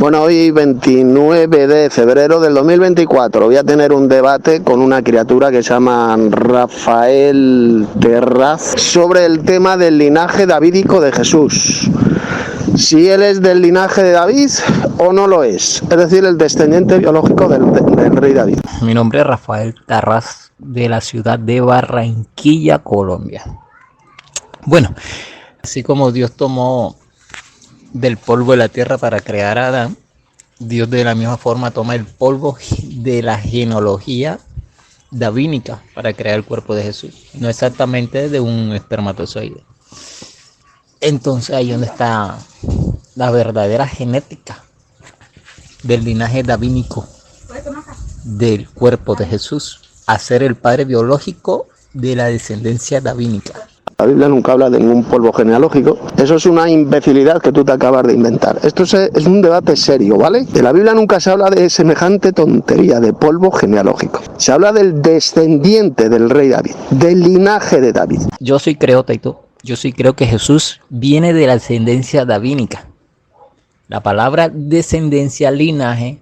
Bueno, hoy 29 de febrero del 2024 voy a tener un debate con una criatura que se llama Rafael Terraz sobre el tema del linaje davídico de Jesús. Si él es del linaje de David o no lo es decir, el descendiente biológico del rey David. Mi nombre es Rafael Terraz, de la ciudad de Barranquilla, Colombia. Bueno, así como Dios tomó del polvo de la tierra para crear a Adán, Dios de la misma forma toma el polvo de la genealogía davínica para crear el cuerpo de Jesús, no exactamente de un espermatozoide. Entonces ahí donde está la verdadera genética del linaje davínico del cuerpo de Jesús, a ser el padre biológico de la descendencia davínica. La Biblia nunca habla de ningún polvo genealógico. Eso es una imbecilidad que tú te acabas de inventar. Esto es un debate serio, ¿vale? De la Biblia nunca se habla de semejante tontería de polvo genealógico. Se habla del descendiente del rey David, del linaje de David. Yo sí creo, Taito, que Jesús viene de la descendencia davínica. La palabra descendencia, linaje,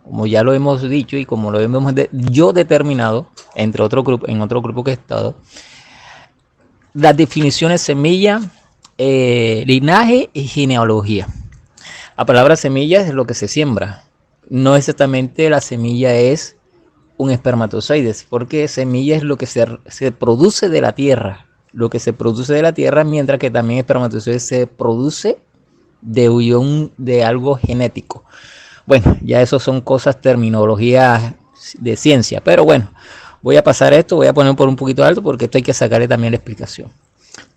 como ya lo hemos dicho y como lo hemos yo determinado, en otro grupo que he estado, las definiciones semilla, linaje y genealogía. La palabra semilla es lo que se siembra. No exactamente la semilla es un espermatozoide, porque semilla es lo que se produce de la tierra. Lo que se produce de la tierra, mientras que también espermatozoide se produce de unión de algo genético. Bueno, ya eso son cosas, terminologías de ciencia, pero bueno, voy a pasar esto, voy a poner por un poquito alto porque esto hay que sacarle también la explicación.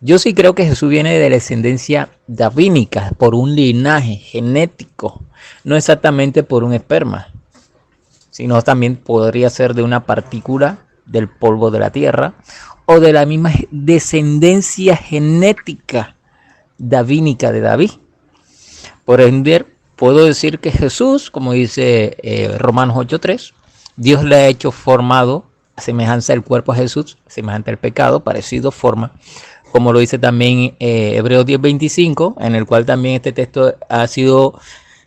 Yo sí creo que Jesús viene de la descendencia davínica, por un linaje genético, no exactamente por un esperma, sino también podría ser de una partícula del polvo de la tierra o de la misma descendencia genética davínica de David. Por ende, puedo decir que Jesús, como dice Romanos 8:3, Dios le ha hecho formado a semejanza del cuerpo a Jesús, semejante al pecado, parecido forma, como lo dice también Hebreos 10:25, en el cual también este texto ha sido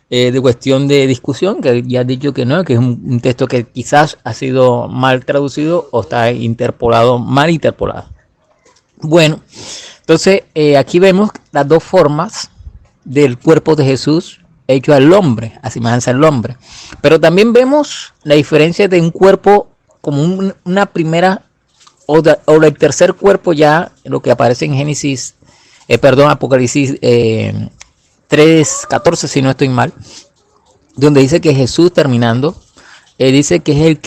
de cuestión de discusión, que ya he dicho que no, que es un texto que quizás ha sido mal traducido o está mal interpolado. Bueno, entonces aquí vemos las dos formas del cuerpo de Jesús hecho al hombre, a semejanza del hombre. Pero también vemos la diferencia de un cuerpo como una primera o el tercer cuerpo, ya lo que aparece en Apocalipsis 3:14, si no estoy mal, donde dice que Jesús, terminando, dice que él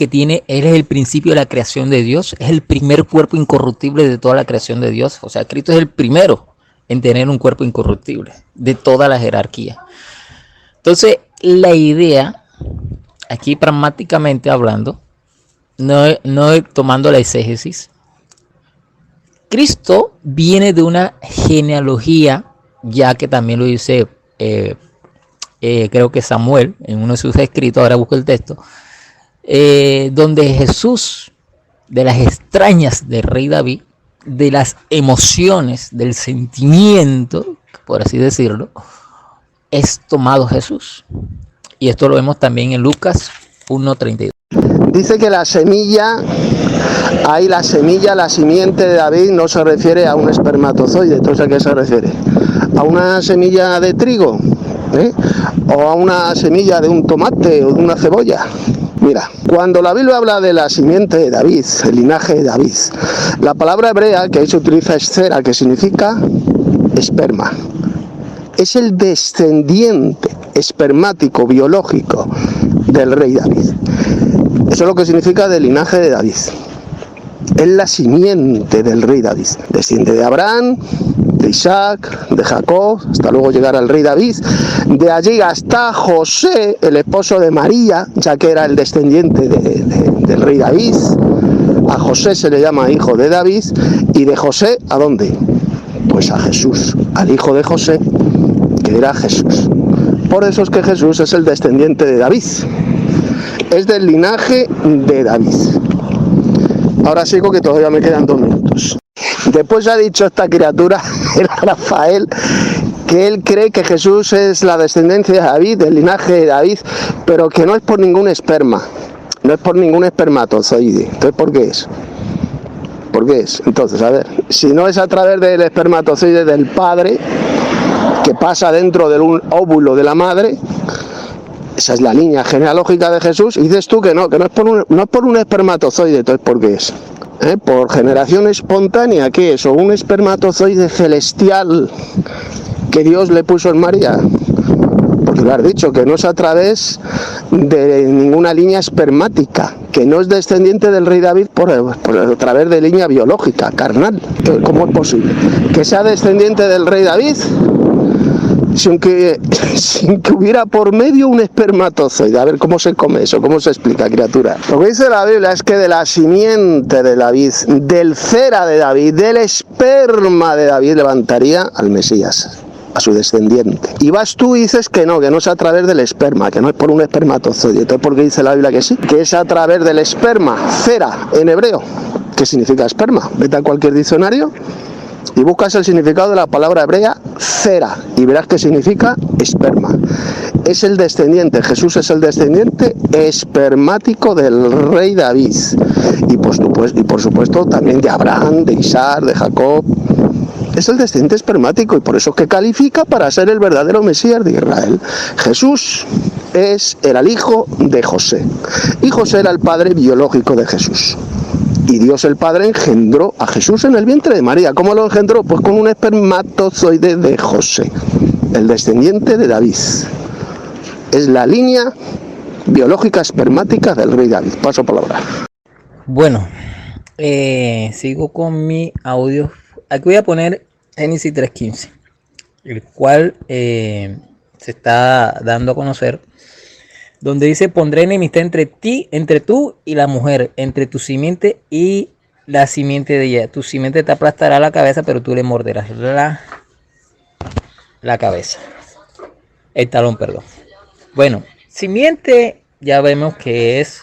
es el principio de la creación de Dios, es el primer cuerpo incorruptible de toda la creación de Dios. O sea, Cristo es el primero en tener un cuerpo incorruptible de toda la jerarquía. Entonces, la idea, aquí pragmáticamente hablando, no tomando la exégesis, Cristo viene de una genealogía, ya que también lo dice, creo que Samuel, en uno de sus escritos, ahora busco el texto, donde Jesús, de las extrañas del rey David, de las emociones, del sentimiento, por así decirlo, es tomado Jesús. Y esto lo vemos también en Lucas 1:32. Dice que la simiente de David no se refiere a un espermatozoide. Entonces, ¿a qué se refiere? ¿A una semilla de trigo? ¿O a una semilla de un tomate o de una cebolla? Mira, cuando la Biblia habla de la simiente de David, el linaje de David, la palabra hebrea que ahí se utiliza es zera, que significa esperma. Es el descendiente espermático, biológico del rey David. Eso es lo que significa del linaje de David. Es la simiente del rey David. Desciende de Abraham, de Isaac, de Jacob, hasta luego llegar al rey David. De allí hasta José, el esposo de María, ya que era el descendiente del rey David. A José se le llama hijo de David. Y de José, ¿a dónde? Pues a Jesús, al hijo de José, que era Jesús. Por eso es que Jesús es el descendiente de David. Es del linaje de David. Ahora sigo, que todavía me quedan 2 minutos. Después ha dicho esta criatura, el Rafael, que él cree que Jesús es la descendencia de David, del linaje de David, pero que no es por ningún esperma, no es por ningún espermatozoide. Entonces, ¿por qué es? ¿Por qué es? Entonces, a ver, si no es a través del espermatozoide del padre, que pasa dentro de un óvulo de la madre, esa es la línea genealógica de Jesús, y dices tú que no es por un espermatozoide. Entonces, ¿por qué es? ¿Por generación espontánea? ¿Qué es? ¿O un espermatozoide celestial que Dios le puso en María? Porque lo has dicho, que no es a través de ninguna línea espermática, que no es descendiente del rey David a través de línea biológica, carnal. ¿Cómo es posible? Que sea descendiente del rey David sin que hubiera por medio un espermatozoide. A ver, ¿cómo se come eso? ¿Cómo se explica, criatura? Lo que dice la Biblia es que de la simiente de David, del cera de David, del esperma de David, levantaría al Mesías, a su descendiente. Y vas tú y dices que no es a través del esperma, que no es por un espermatozoide. Entonces, ¿por qué dice la Biblia que sí? Que es a través del esperma, cera, en hebreo. ¿Qué significa esperma? Vete a cualquier diccionario y buscas el significado de la palabra hebrea cera y verás qué significa esperma. Es el descendiente, Jesús es el descendiente espermático del rey David y por supuesto también de Abraham, de Isaac, de Jacob. Es el descendiente espermático y por eso es que califica para ser el verdadero Mesías de Israel. Jesús era el hijo de José y José era el padre biológico de Jesús. Y Dios el Padre engendró a Jesús en el vientre de María. ¿Cómo lo engendró? Pues con un espermatozoide de José, el descendiente de David. Es la línea biológica espermática del rey David. Paso palabra. Bueno, sigo con mi audio. Aquí voy a poner Génesis 3:15, el cual se está dando a conocer, donde dice: pondré enemistad entre tú y la mujer, entre tu simiente y la simiente de ella. Tu simiente te aplastará la cabeza, pero tú le morderás la cabeza. El talón, perdón. Bueno, simiente ya vemos que es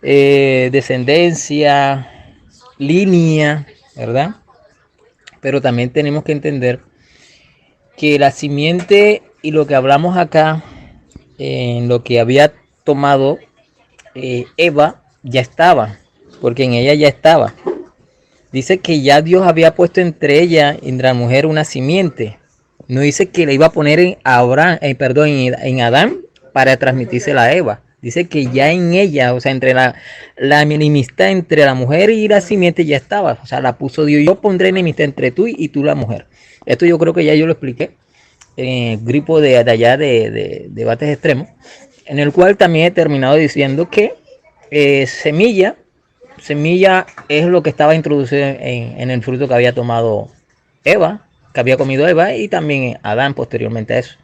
descendencia, línea, ¿verdad? Pero también tenemos que entender que la simiente y lo que hablamos acá, en lo que había tomado Eva, ya estaba, porque en ella ya estaba. Dice que ya Dios había puesto entre ella y la mujer una simiente. No dice que le iba a poner en Adán para transmitírsela a Eva. Dice que ya en ella, o sea, entre la enemistad entre la mujer y la simiente ya estaba. O sea, la puso Dios. Yo pondré enemistad entre tú y tú la mujer. Esto yo creo que ya yo lo expliqué en el grupo de allá de debates extremos, en el cual también he terminado diciendo que semilla es lo que estaba introducido en el fruto que había tomado Eva, que había comido Eva, y también Adán posteriormente a eso.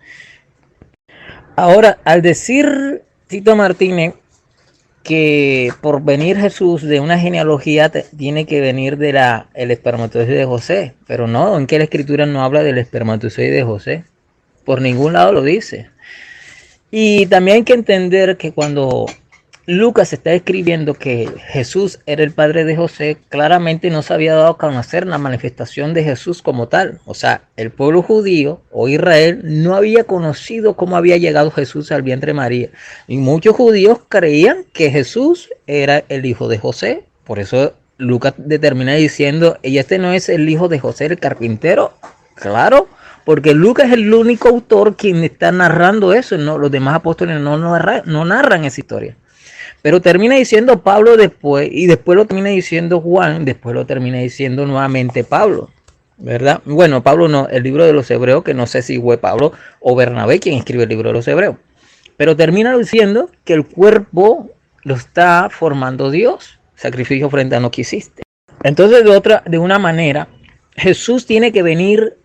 Ahora, al decir Tito Martínez que por venir Jesús de una genealogía tiene que venir el espermatozoide de José, pero no, en que la escritura no habla del espermatozoide de José, por ningún lado lo dice. Y también hay que entender que cuando Lucas está escribiendo que Jesús era el padre de José, claramente no se había dado a conocer la manifestación de Jesús como tal. O sea, el pueblo judío o Israel no había conocido cómo había llegado Jesús al vientre de María. Y muchos judíos creían que Jesús era el hijo de José. Por eso Lucas determina diciendo: ¿y este no es el hijo de José el carpintero? Claro, porque Lucas es el único autor quien está narrando eso. No, los demás apóstoles no narran esa historia. Pero termina diciendo Pablo después, y después lo termina diciendo Juan, después lo termina diciendo nuevamente Pablo, ¿verdad? Bueno, Pablo no, el libro de los Hebreos, que no sé si fue Pablo o Bernabé quien escribe el libro de los Hebreos. Pero termina diciendo que el cuerpo lo está formando Dios, sacrificio frente a no quisiste. Entonces, de una manera, Jesús tiene que venir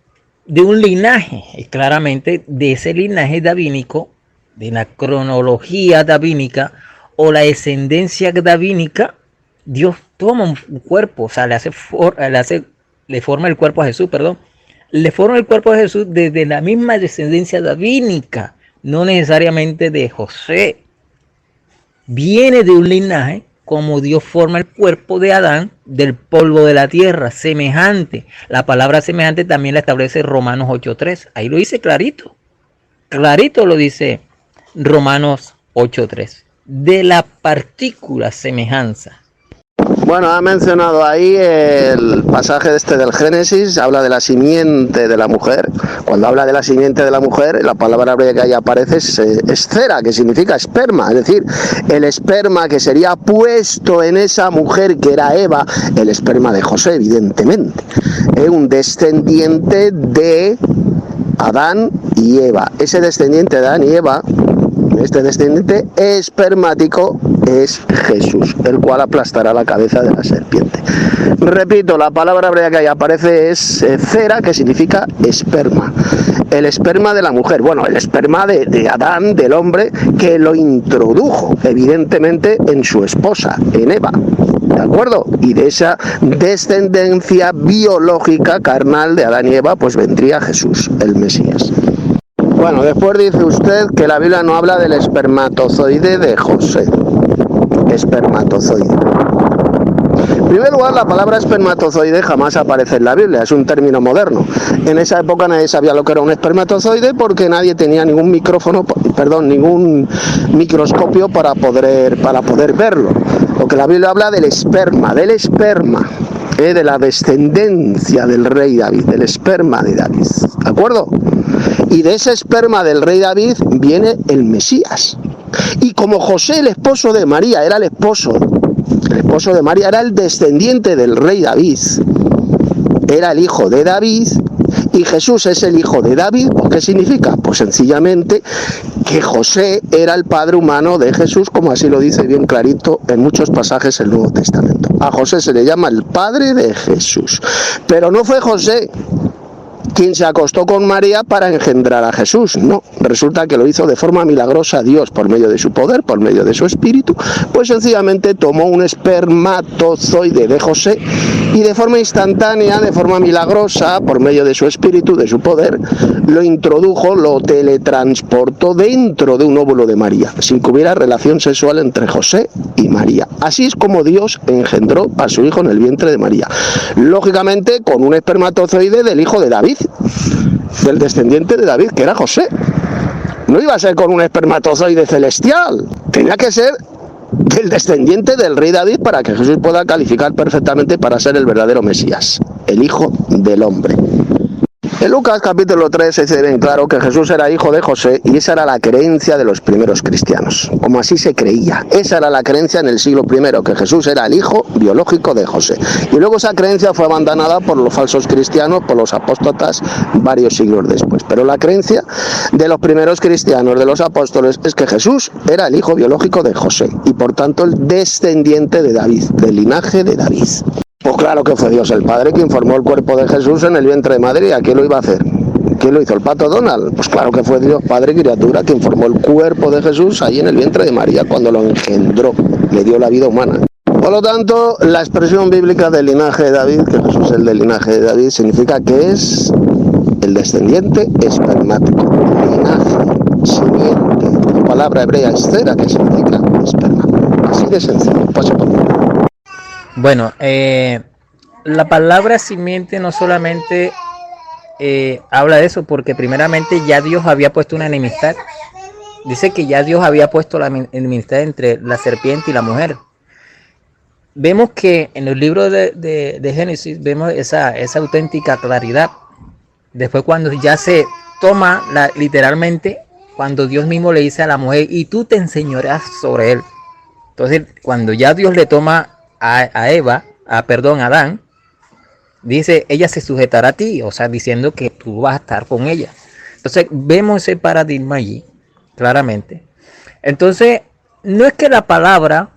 de un linaje, y claramente de ese linaje davínico, de la cronología davínica, o la descendencia davínica. Dios toma un cuerpo, o sea, le forma el cuerpo a Jesús, le forma el cuerpo a Jesús desde la misma descendencia davínica, no necesariamente de José. Viene de un linaje como Dios forma el cuerpo de Adán del polvo de la tierra, semejante. La palabra semejante también la establece Romanos 8.3. Ahí lo dice clarito. Clarito lo dice Romanos 8.3. De la partícula semejanza. Bueno, ha mencionado ahí el pasaje del Génesis, habla de la simiente de la mujer. Cuando habla de la simiente de la mujer, la palabra hebrea que ahí aparece es cera, que significa esperma, es decir, el esperma que sería puesto en esa mujer que era Eva, el esperma de José, evidentemente, es un descendiente de Adán y Eva. Ese descendiente de Adán y Eva, este descendiente espermático, es Jesús, el cual aplastará la cabeza de la serpiente. Repito, la palabra hebrea que ahí aparece es cera, que significa esperma. El esperma de la mujer, bueno, el esperma de Adán, del hombre, que lo introdujo, evidentemente, en su esposa, en Eva. ¿De acuerdo? Y de esa descendencia biológica carnal de Adán y Eva, pues vendría Jesús, el Mesías. Bueno, después dice usted que la Biblia no habla del espermatozoide de José. Espermatozoide. En primer lugar, la palabra espermatozoide jamás aparece en la Biblia, es un término moderno. En esa época nadie sabía lo que era un espermatozoide porque nadie tenía ningún ningún microscopio para poder verlo. Lo que la Biblia habla del esperma, de la descendencia del rey David, del esperma de David, ¿de acuerdo? Y de ese esperma del rey David viene el Mesías. Y como José, el esposo de María, era el esposo de María, era el descendiente del rey David, era el hijo de David, y Jesús es el hijo de David, ¿qué significa? Pues sencillamente que José era el padre humano de Jesús, como así lo dice bien clarito en muchos pasajes del Nuevo Testamento. A José se le llama el padre de Jesús. Pero no fue José quien se acostó con María para engendrar a Jesús, no, resulta que lo hizo de forma milagrosa Dios, por medio de su poder, por medio de su espíritu, pues sencillamente tomó un espermatozoide de José y de forma instantánea, de forma milagrosa, por medio de su espíritu, de su poder, lo introdujo, lo teletransportó dentro de un óvulo de María, sin que hubiera relación sexual entre José y María. Así es como Dios engendró a su hijo en el vientre de María, lógicamente con un espermatozoide del hijo de David, del descendiente de David, que era José. No iba a ser con un espermatozoide celestial, tenía que ser del descendiente del rey David para que Jesús pueda calificar perfectamente para ser el verdadero Mesías, el hijo del hombre. En Lucas capítulo 3 se dice bien claro que Jesús era hijo de José y esa era la creencia de los primeros cristianos, como así se creía. Esa era la creencia en el siglo I, que Jesús era el hijo biológico de José. Y luego esa creencia fue abandonada por los falsos cristianos, por los apóstatas, varios siglos después. Pero la creencia de los primeros cristianos, de los apóstoles, es que Jesús era el hijo biológico de José y por tanto el descendiente de David, del linaje de David. Pues claro que fue Dios el Padre quien formó el cuerpo de Jesús en el vientre de María. ¿Quién lo iba a hacer? ¿Quién lo hizo? ¿El pato Donald? Pues claro que fue Dios Padre criatura quien formó el cuerpo de Jesús ahí en el vientre de María cuando lo engendró, le dio la vida humana. Por lo tanto, la expresión bíblica del linaje de David, que Jesús es el del linaje de David, significa que es el descendiente espermático, linaje, simiente. La palabra hebrea es cera, que significa esperma. Así de sencillo, paso por mí. Bueno, la palabra simiente no solamente habla de eso, porque primeramente ya Dios había puesto una enemistad. Dice que ya Dios había puesto la enemistad entre la serpiente y la mujer. Vemos que en el libro de Génesis vemos esa auténtica claridad. Después cuando ya se toma literalmente, cuando Dios mismo le dice a la mujer, y tú te enseñoreas sobre él. Entonces, cuando ya Dios le toma a Adán, dice, ella se sujetará a ti, o sea, diciendo que tú vas a estar con ella. Entonces, vemos ese paradigma allí, claramente. Entonces, no es que la palabra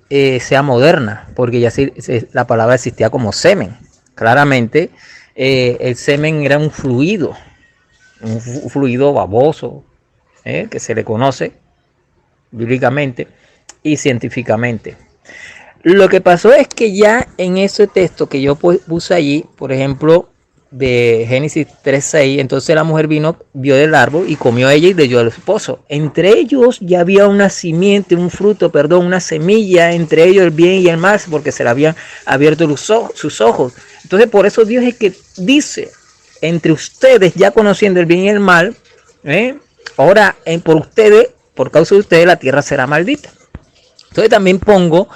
sea moderna, porque ya la palabra existía como semen. Claramente, el semen era un fluido baboso, que se le conoce bíblicamente y científicamente. Lo que pasó es que ya en ese texto que yo puse allí, por ejemplo, de Génesis 3:6, entonces la mujer vino, vio del árbol y comió ella y le dio al esposo. Entre ellos ya había una simiente, un fruto, perdón, una semilla, entre ellos el bien y el mal, porque se le habían abierto sus ojos. Entonces por eso Dios es que dice, entre ustedes ya conociendo el bien y el mal, ahora por ustedes, por causa de ustedes la tierra será maldita. Entonces también pongo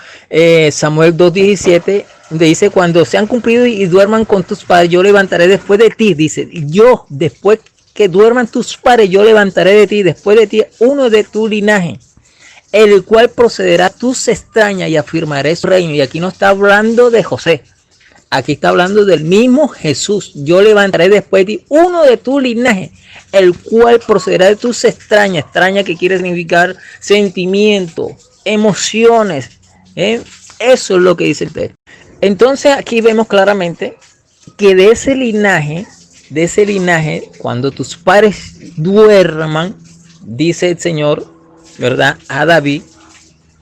Samuel 2:17, donde dice, cuando sean cumplidos y duerman con tus padres, yo levantaré después de ti. Dice, yo después que duerman tus padres, yo levantaré de ti, después de ti, uno de tu linaje, el cual procederá tus extrañas y afirmaré su reino. Y aquí no está hablando de José, aquí está hablando del mismo Jesús. Yo levantaré después de ti uno de tu linaje, el cual procederá de tus extrañas. Extraña que quiere significar sentimiento, emociones, eso es lo que dice el texto. Entonces aquí vemos claramente que de ese linaje, cuando tus padres duerman, dice el Señor, ¿verdad?, a David,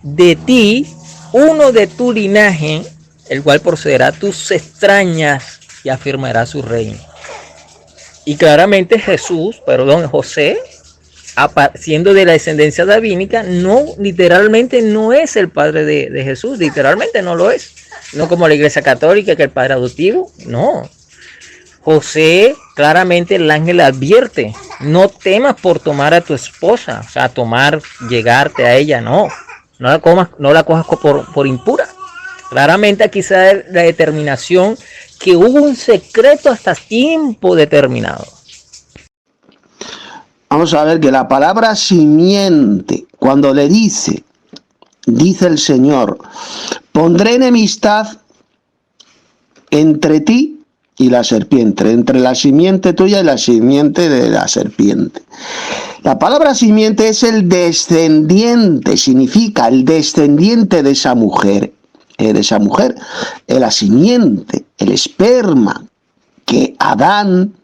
de ti, uno de tu linaje, el cual procederá tus extrañas y afirmará su reino. Y claramente José, siendo de la descendencia davínica, no, literalmente no es el padre de Jesús, literalmente no lo es. No como la iglesia católica, que el padre adoptivo, no. José, claramente el ángel le advierte, no temas por tomar a tu esposa, o sea, llegarte a ella, no la cojas por impura. Claramente aquí se da la determinación que hubo un secreto hasta tiempo determinado. Vamos a ver que la palabra simiente, cuando le dice el Señor, pondré enemistad entre ti y la serpiente, entre la simiente tuya y la simiente de la serpiente. La palabra simiente es el descendiente, significa el descendiente de esa mujer, la simiente, el esperma que Adán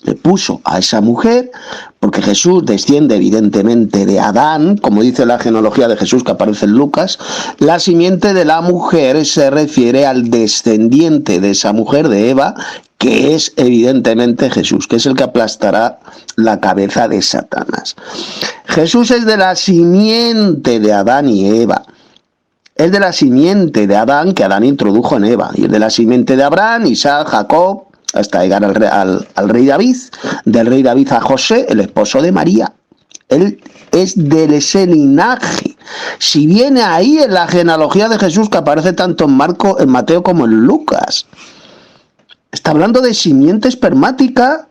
le puso a esa mujer, porque Jesús desciende evidentemente de Adán, como dice la genealogía de Jesús que aparece en Lucas. La simiente de la mujer se refiere al descendiente de esa mujer, de Eva, que es evidentemente Jesús, que es el que aplastará la cabeza de Satanás. Jesús es de la simiente de Adán y Eva. Es de la simiente de Adán que Adán introdujo en Eva, y es de la simiente de Abraham, Isaac, Jacob, hasta llegar al rey David, del rey David a José, el esposo de María. Él es de ese linaje. Si viene ahí en la genealogía de Jesús, que aparece tanto en Mateo como en Lucas, está hablando de simiente espermática,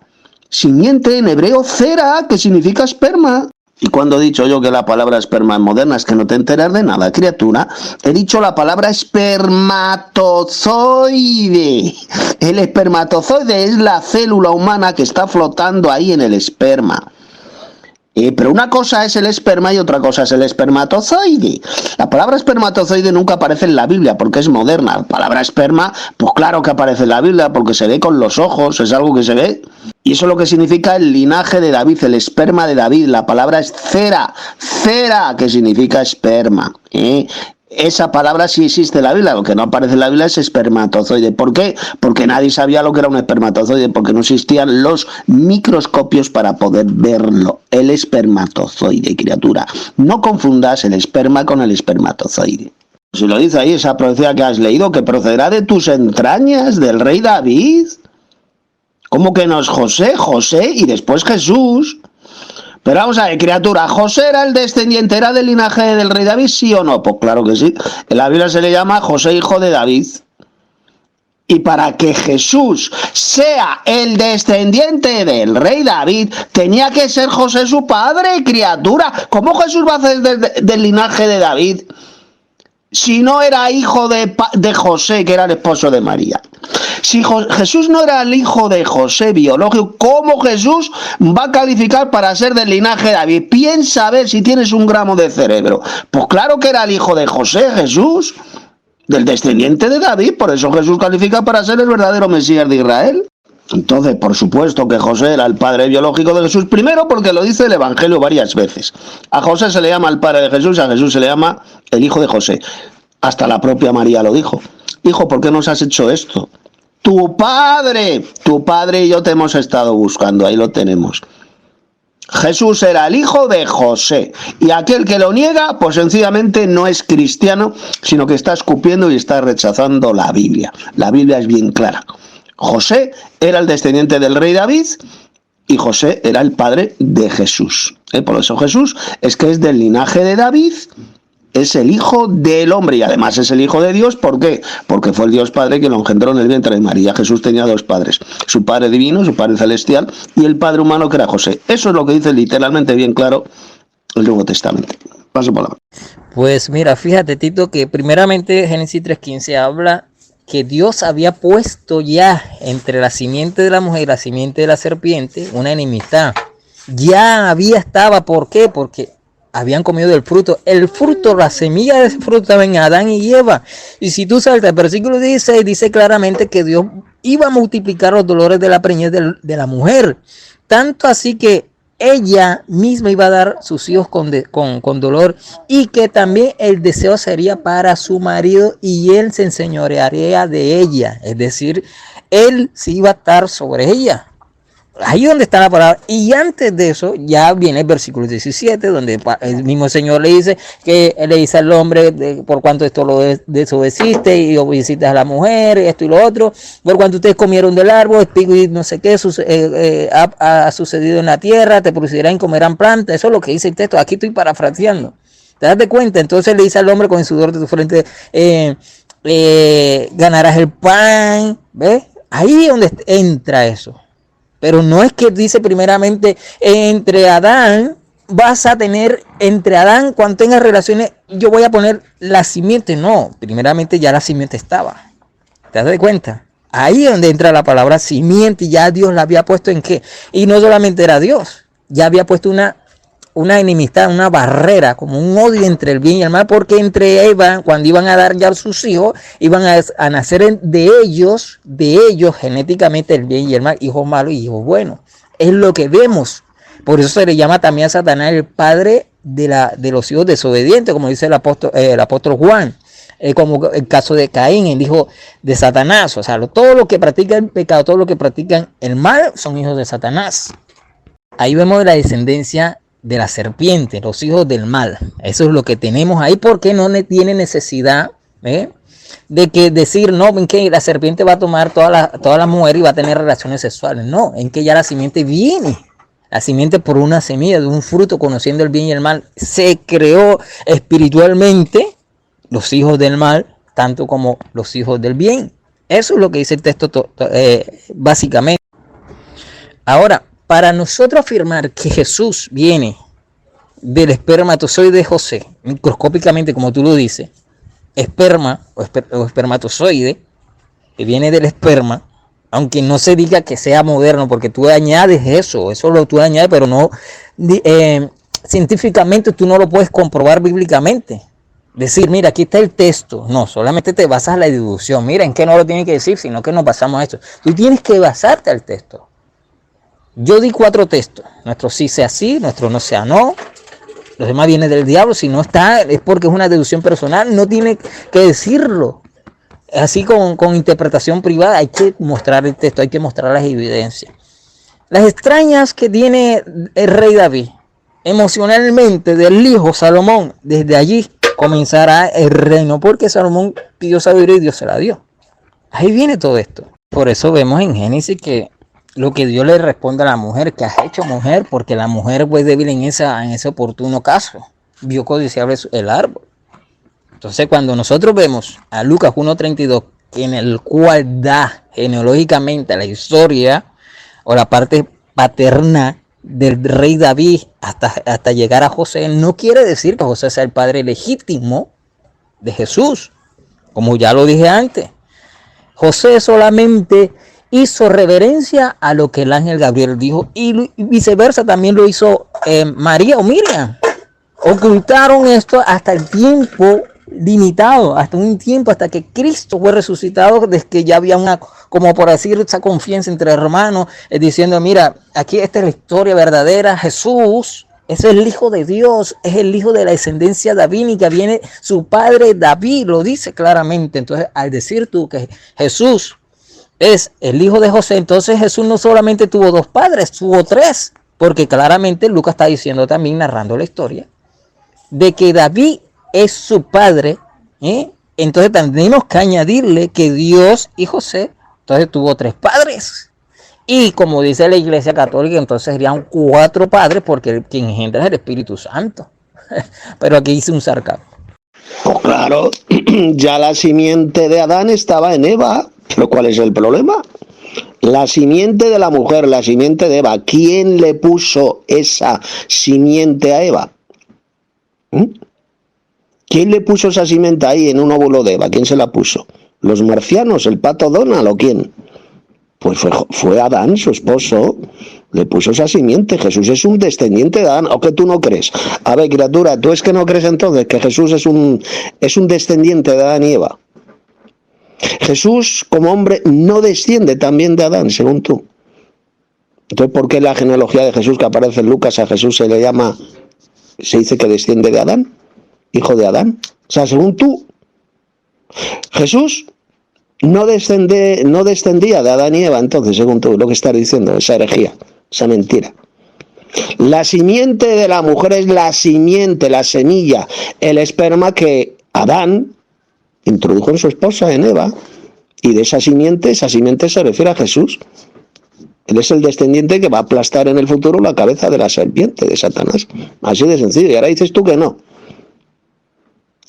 simiente en hebreo cera, que significa esperma. Y cuando he dicho yo que la palabra esperma es moderna, es que no te enteras de nada, criatura. He dicho la palabra espermatozoide. El espermatozoide es la célula humana que está flotando ahí en el esperma. Pero una cosa es el esperma y otra cosa es el espermatozoide. La palabra espermatozoide nunca aparece en la Biblia porque es moderna. La palabra esperma, pues claro que aparece en la Biblia porque se ve con los ojos, es algo que se ve. Y eso es lo que significa el linaje de David, el esperma de David. La palabra es cera, que significa esperma. Esa palabra sí existe en la Biblia, lo que no aparece en la Biblia es espermatozoide. ¿Por qué? Porque nadie sabía lo que era un espermatozoide, porque no existían los microscopios para poder verlo. El espermatozoide, criatura. No confundas el esperma con el espermatozoide. Si lo dice ahí esa profecía que has leído, que procederá de tus entrañas, del rey David. ¿Cómo que no es José? José y después Jesús. Pero vamos a ver, criatura, ¿José era el descendiente, era del linaje del rey David, sí o no? Pues claro que sí. En la Biblia se le llama José, hijo de David. Y para que Jesús sea el descendiente del rey David, tenía que ser José su padre, criatura. ¿Cómo Jesús va a ser del linaje de David si no era hijo de José, que era el esposo de María? Si Jesús no era el hijo de José biológico, ¿cómo Jesús va a calificar para ser del linaje de David? Piensa a ver si tienes un gramo de cerebro. Pues claro que era el hijo de José, Jesús, del descendiente de David. Por eso Jesús califica para ser el verdadero Mesías de Israel. Entonces, por supuesto que José era el padre biológico de Jesús, primero porque lo dice el Evangelio varias veces. A José se le llama el padre de Jesús, a Jesús se le llama el hijo de José. Hasta la propia María lo dijo. Hijo, ¿por qué nos has hecho esto? Tu padre y yo te hemos estado buscando, ahí lo tenemos. Jesús era el hijo de José, y aquel que lo niega, pues sencillamente no es cristiano, sino que está escupiendo y está rechazando la Biblia. La Biblia es bien clara. José era el descendiente del rey David, y José era el padre de Jesús. Por eso Jesús es que es del linaje de David, es el hijo del hombre y además es el hijo de Dios. ¿Por qué? Porque fue el Dios Padre que lo engendró en el vientre de María. Jesús tenía dos padres, su padre divino, su padre celestial, y el padre humano que era José. Eso es lo que dice literalmente bien claro el Nuevo Testamento. Paso por la... Pues mira, fíjate, Tito, que primeramente Génesis 3:15 habla que Dios había puesto ya entre la simiente de la mujer y la simiente de la serpiente una enemistad. Ya estaba, ¿por qué? Porque habían comido del fruto. El fruto, la semilla de ese fruto estaba en Adán y Eva. Y si tú saltas el versículo 16, dice claramente que Dios iba a multiplicar los dolores de la preñez de la mujer. Tanto así que ella misma iba a dar sus hijos con dolor, y que también el deseo sería para su marido y él se enseñorearía de ella. Es decir, él sí iba a estar sobre ella. Ahí donde está la palabra. Y antes de eso ya viene el versículo 17, donde el mismo Señor le dice que le dice al hombre, por cuanto esto lo desobedeciste y obedeciste a la mujer, esto y lo otro, por cuanto ustedes comieron del árbol, y no sé qué ha sucedido en la tierra, te producirán y comerán plantas. Eso es lo que dice el texto. Aquí estoy parafraseando. ¿Te das de cuenta? Entonces le dice al hombre, con el sudor de tu frente ganarás el pan. ¿Ves? Ahí es donde entra eso. Pero no es que dice primeramente entre Adán, vas a tener entre Adán, cuando tengas relaciones, yo voy a poner la simiente. No, primeramente ya la simiente estaba. ¿Te das cuenta? Ahí es donde entra la palabra simiente, y ya Dios la había puesto en qué. Y no solamente era Dios, ya había puesto una enemistad, una barrera, como un odio entre el bien y el mal, porque entre Eva, cuando iban a dar ya sus hijos, iban a nacer de ellos genéticamente el bien y el mal, hijos malos y hijos buenos. Es lo que vemos. Por eso se le llama también a Satanás el padre de los hijos desobedientes, como dice el apóstol Juan. Como el caso de Caín, el hijo de Satanás. O sea, todo lo que practican el pecado, todo lo que practican el mal, son hijos de Satanás. Ahí vemos la descendencia de la serpiente, los hijos del mal. Eso es lo que tenemos ahí, porque no tiene necesidad de que decir, no, en que la serpiente va a tomar toda la mujer y va a tener relaciones sexuales. No, en que ya la simiente viene. La simiente por una semilla de un fruto, conociendo el bien y el mal, se creó espiritualmente los hijos del mal, tanto como los hijos del bien. Eso es lo que dice el texto básicamente. Ahora, para nosotros afirmar que Jesús viene del espermatozoide de José, microscópicamente como tú lo dices, esperma o espermatozoide, que viene del esperma, aunque no se diga que sea moderno, porque tú añades eso lo tú añades, pero no científicamente tú no lo puedes comprobar bíblicamente. Decir, mira, aquí está el texto. No, solamente te basas a la deducción. Mira, en qué no lo tiene que decir, sino que nos basamos a esto. Tú tienes que basarte al texto. Yo di 4 textos. Nuestro sí sea sí, nuestro no sea no. Los demás vienen del diablo. Si no está, es porque es una deducción personal. No tiene que decirlo. Así con interpretación privada, hay que mostrar el texto, hay que mostrar las evidencias. Las extrañas que tiene el rey David, emocionalmente, del hijo Salomón, desde allí comenzará el reino, porque Salomón pidió sabiduría y Dios se la dio. Ahí viene todo esto. Por eso vemos en Génesis que lo que Dios le responde a la mujer, que has hecho mujer, porque la mujer fue débil en ese oportuno caso, vio codiciable el árbol. Entonces cuando nosotros vemos a Lucas 1:32, en el cual da genealógicamente la historia o la parte paterna del rey David hasta llegar a José, no quiere decir que José sea el padre legítimo de Jesús, como ya lo dije antes. José solamente hizo reverencia a lo que el ángel Gabriel dijo, y viceversa también lo hizo María o Miriam. Ocultaron esto hasta el tiempo limitado, hasta un tiempo, hasta que Cristo fue resucitado, desde que ya había una, como por decir, esa confianza entre hermanos, diciendo, mira, aquí esta es la historia verdadera. Jesús es el Hijo de Dios, es el hijo de la descendencia davínica, viene su padre David, lo dice claramente. Entonces, al decir tú que Jesús es el hijo de José, entonces Jesús no solamente tuvo dos padres, tuvo tres, porque claramente Lucas está diciendo también, narrando la historia, de que David es su padre, ¿eh? Entonces tenemos que añadirle que Dios y José, entonces tuvo tres padres. Y como dice la Iglesia Católica, entonces serían cuatro padres, porque quien engendra es el Espíritu Santo. Pero aquí hice un sarcasmo. Pues claro, ya la simiente de Adán estaba en Eva, pero ¿cuál es el problema? La simiente de la mujer, la simiente de Eva, ¿quién le puso esa simiente a Eva? ¿Quién le puso esa simiente ahí en un óvulo de Eva? ¿Quién se la puso? ¿Los marcianos, el pato Donald o quién? Pues fue Adán, su esposo, le puso esa simiente. Jesús es un descendiente de Adán, ¿o que tú no crees? A ver, criatura, ¿tú es que no crees entonces que Jesús es un descendiente de Adán y Eva? Jesús, como hombre, no desciende también de Adán, según tú. Entonces, ¿por qué en la genealogía de Jesús que aparece en Lucas a Jesús se dice que desciende de Adán? Hijo de Adán. O sea, según tú, Jesús no descendía de Adán y Eva, entonces, según tú, lo que estás diciendo, esa herejía, esa mentira. La simiente de la mujer es la simiente, la semilla, el esperma que Adán introdujo en su esposa, en Eva, y de esa simiente se refiere a Jesús. Él es el descendiente que va a aplastar en el futuro la cabeza de la serpiente, de Satanás. Así de sencillo. Y ahora dices tú que no.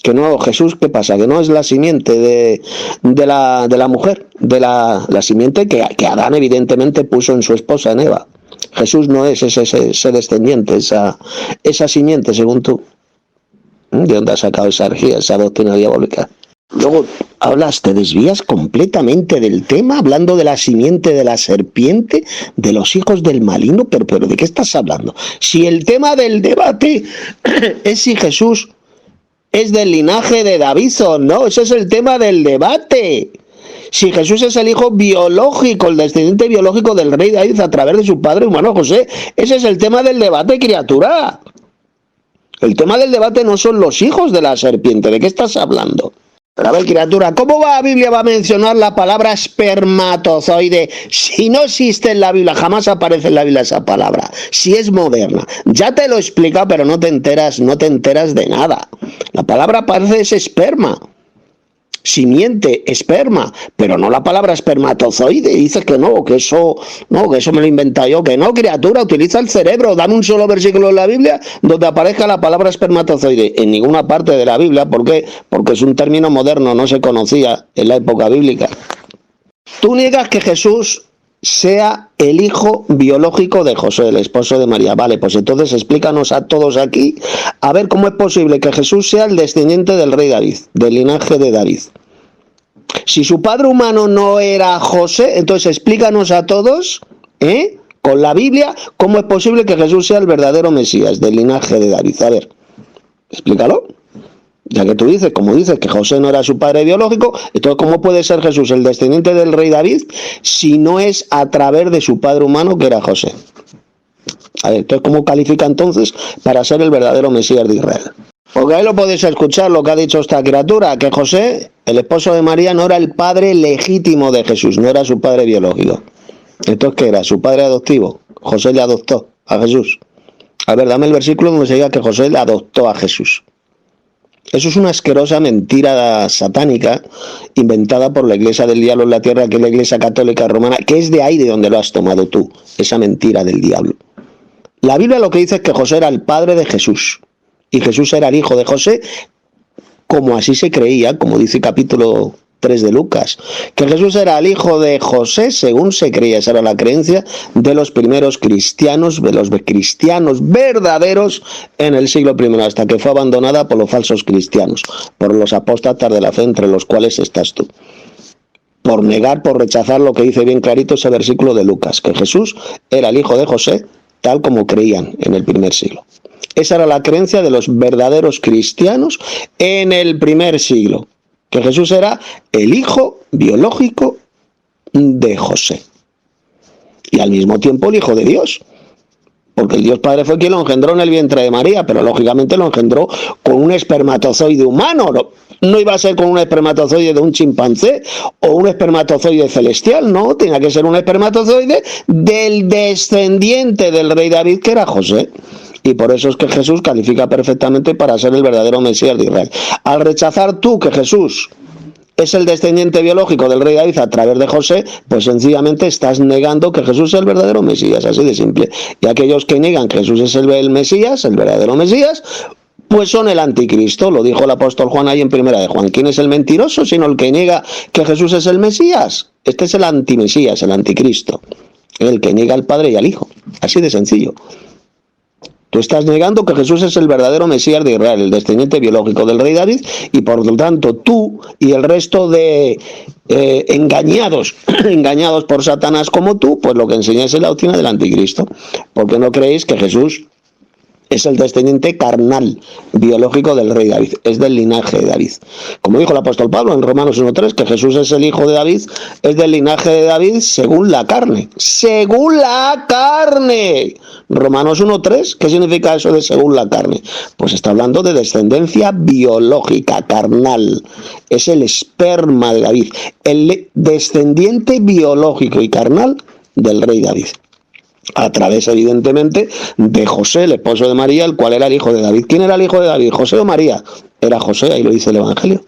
Que no, Jesús, ¿qué pasa? Que no es la simiente de la mujer, de la simiente que Adán evidentemente puso en su esposa, en Eva. Jesús no es ese descendiente, esa simiente, según tú. ¿De dónde has sacado esa herejía, esa doctrina diabólica? Luego te desvías completamente del tema, hablando de la simiente de la serpiente, de los hijos del maligno, pero ¿de qué estás hablando? Si el tema del debate es si Jesús es del linaje de David o no, ese es el tema del debate. Si Jesús es el hijo biológico, el descendiente biológico del rey David a través de su padre humano José, ese es el tema del debate, criatura. El tema del debate no son los hijos de la serpiente, ¿de qué estás hablando? Pero a ver, criatura, ¿cómo la Biblia va a mencionar la palabra espermatozoide si no existe en la Biblia? Jamás aparece en la Biblia esa palabra, si es moderna. Ya te lo he explicado, pero no te enteras de nada. La palabra aparece es esperma, simiente, esperma, pero no la palabra espermatozoide. Dices que no, que eso me lo he inventado yo. Que no, criatura, utiliza el cerebro. Dame un solo versículo en la Biblia donde aparezca la palabra espermatozoide. En ninguna parte de la Biblia. ¿Por qué? Porque es un término moderno, no se conocía en la época bíblica. Tú niegas que Jesús sea el hijo biológico de José, el esposo de María. Vale, pues entonces explícanos a todos aquí a ver cómo es posible que Jesús sea el descendiente del rey David, del linaje de David. Si su padre humano no era José, entonces explícanos a todos, con la Biblia, cómo es posible que Jesús sea el verdadero Mesías del linaje de David. A ver, explícalo. Ya que tú dices, como dices, que José no era su padre biológico, entonces ¿cómo puede ser Jesús el descendiente del rey David si no es a través de su padre humano que era José? A ver, entonces ¿cómo califica entonces para ser el verdadero Mesías de Israel? Porque ahí lo podéis escuchar lo que ha dicho esta criatura, que José, el esposo de María, no era el padre legítimo de Jesús, no era su padre biológico. Entonces, ¿qué era? ¿Su padre adoptivo? José le adoptó a Jesús. A ver, dame el versículo donde se diga que José le adoptó a Jesús. Eso es una asquerosa mentira satánica inventada por la iglesia del diablo en la tierra, que es la iglesia católica romana, que es de ahí de donde lo has tomado tú, esa mentira del diablo. La Biblia lo que dice es que José era el padre de Jesús y Jesús era el hijo de José, como así se creía, como dice capítulo 3 de Lucas, que Jesús era el hijo de José según se creía. Esa era la creencia de los primeros cristianos, de los cristianos verdaderos en el siglo I, hasta que fue abandonada por los falsos cristianos, por los apóstatas de la fe, entre los cuales estás tú. Por negar, por rechazar lo que dice bien clarito ese versículo de Lucas, que Jesús era el hijo de José, tal como creían en el primer siglo. Esa era la creencia de los verdaderos cristianos en el primer siglo, que Jesús era el hijo biológico de José y al mismo tiempo el hijo de Dios, porque el Dios Padre fue quien lo engendró en el vientre de María, pero lógicamente lo engendró con un espermatozoide humano, no iba a ser con un espermatozoide de un chimpancé o un espermatozoide celestial, no, tenía que ser un espermatozoide del descendiente del rey David, que era José. Y por eso es que Jesús califica perfectamente para ser el verdadero Mesías de Israel. Al rechazar tú que Jesús es el descendiente biológico del rey David a través de José, pues sencillamente estás negando que Jesús es el verdadero Mesías, así de simple. Y aquellos que niegan que Jesús es el Mesías, el verdadero Mesías, pues son el anticristo. Lo dijo el apóstol Juan ahí en Primera de Juan. ¿Quién es el mentiroso sino el que niega que Jesús es el Mesías? Este es el antimesías, el anticristo, el que niega al Padre y al Hijo, así de sencillo. Tú estás negando que Jesús es el verdadero Mesías de Israel, el descendiente biológico del rey David, y por lo tanto tú y el resto de engañados por Satanás como tú, pues lo que enseñáis es la doctrina del anticristo, porque no creéis que Jesús es el descendiente carnal, biológico del rey David, es del linaje de David. Como dijo el apóstol Pablo en Romanos 1.3, que Jesús es el hijo de David, es del linaje de David según la carne. ¡Según la carne! Romanos 1.3, ¿qué significa eso de según la carne? Pues está hablando de descendencia biológica, carnal. Es el esperma de David, el descendiente biológico y carnal del rey David. A través, evidentemente, de José, el esposo de María, el cual era el hijo de David. ¿Quién era el hijo de David? ¿José o María? Era José, ahí lo dice el Evangelio.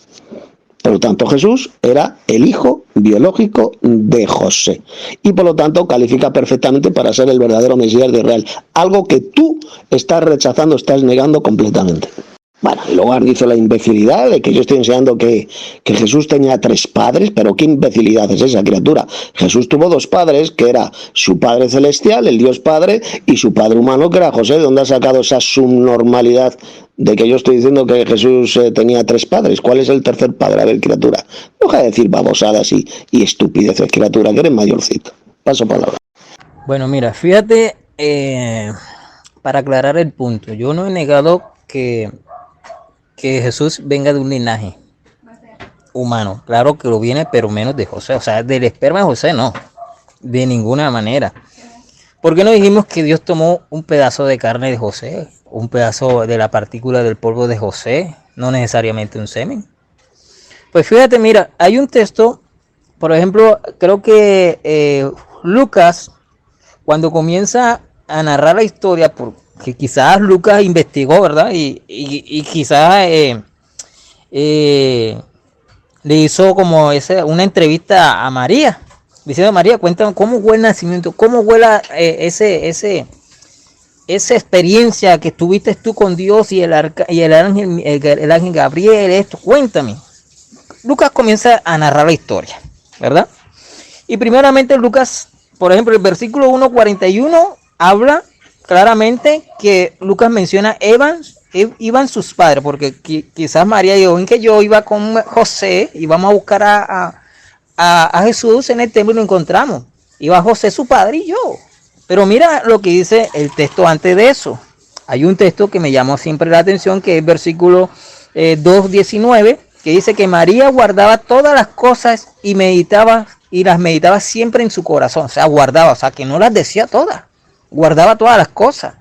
Por lo tanto, Jesús era el hijo biológico de José. Y por lo tanto, califica perfectamente para ser el verdadero Mesías de Israel. Algo que tú estás rechazando, estás negando completamente. Bueno, y luego dice la imbecilidad de que yo estoy enseñando que Jesús tenía 3 padres, pero ¿qué imbecilidad es esa, criatura? Jesús tuvo 2 padres, que era su Padre Celestial, el Dios Padre, y su Padre humano, que era José. ¿De dónde ha sacado esa subnormalidad de que yo estoy diciendo que Jesús tenía 3 padres? ¿Cuál es el tercer padre? A ver, criatura, deja de decir babosadas y estupideces, criatura, que eres mayorcito. Paso palabra. Bueno, mira, fíjate, para aclarar el punto, yo no he negado que Jesús venga de un linaje humano. Claro que lo viene, pero menos de José. O sea, del esperma de José no, de ninguna manera. ¿Por qué no dijimos que Dios tomó un pedazo de carne de José? Un pedazo de la partícula del polvo de José, no necesariamente un semen. Pues fíjate, mira, hay un texto, por ejemplo, creo que Lucas, cuando comienza a narrar la historia, porque quizás Lucas investigó, ¿verdad? Y quizás le hizo como una entrevista a María, diciendo: María, cuéntame cómo fue el nacimiento, cómo fue esa experiencia que tuviste tú con Dios y el ángel Gabriel, esto, cuéntame. Lucas comienza a narrar la historia, ¿verdad? Y primeramente Lucas, por ejemplo, el versículo 1:41 habla claramente que Lucas menciona iban sus padres, porque quizás María dijo: en que yo iba con José, íbamos a buscar a Jesús en el templo y lo encontramos. Iba José, su padre, y yo. Pero mira lo que dice el texto antes de eso. Hay un texto que me llamó siempre la atención, que es el versículo 2:19, que dice que María guardaba todas las cosas y las meditaba siempre en su corazón. O sea, guardaba, o sea, que no las decía todas, guardaba todas las cosas.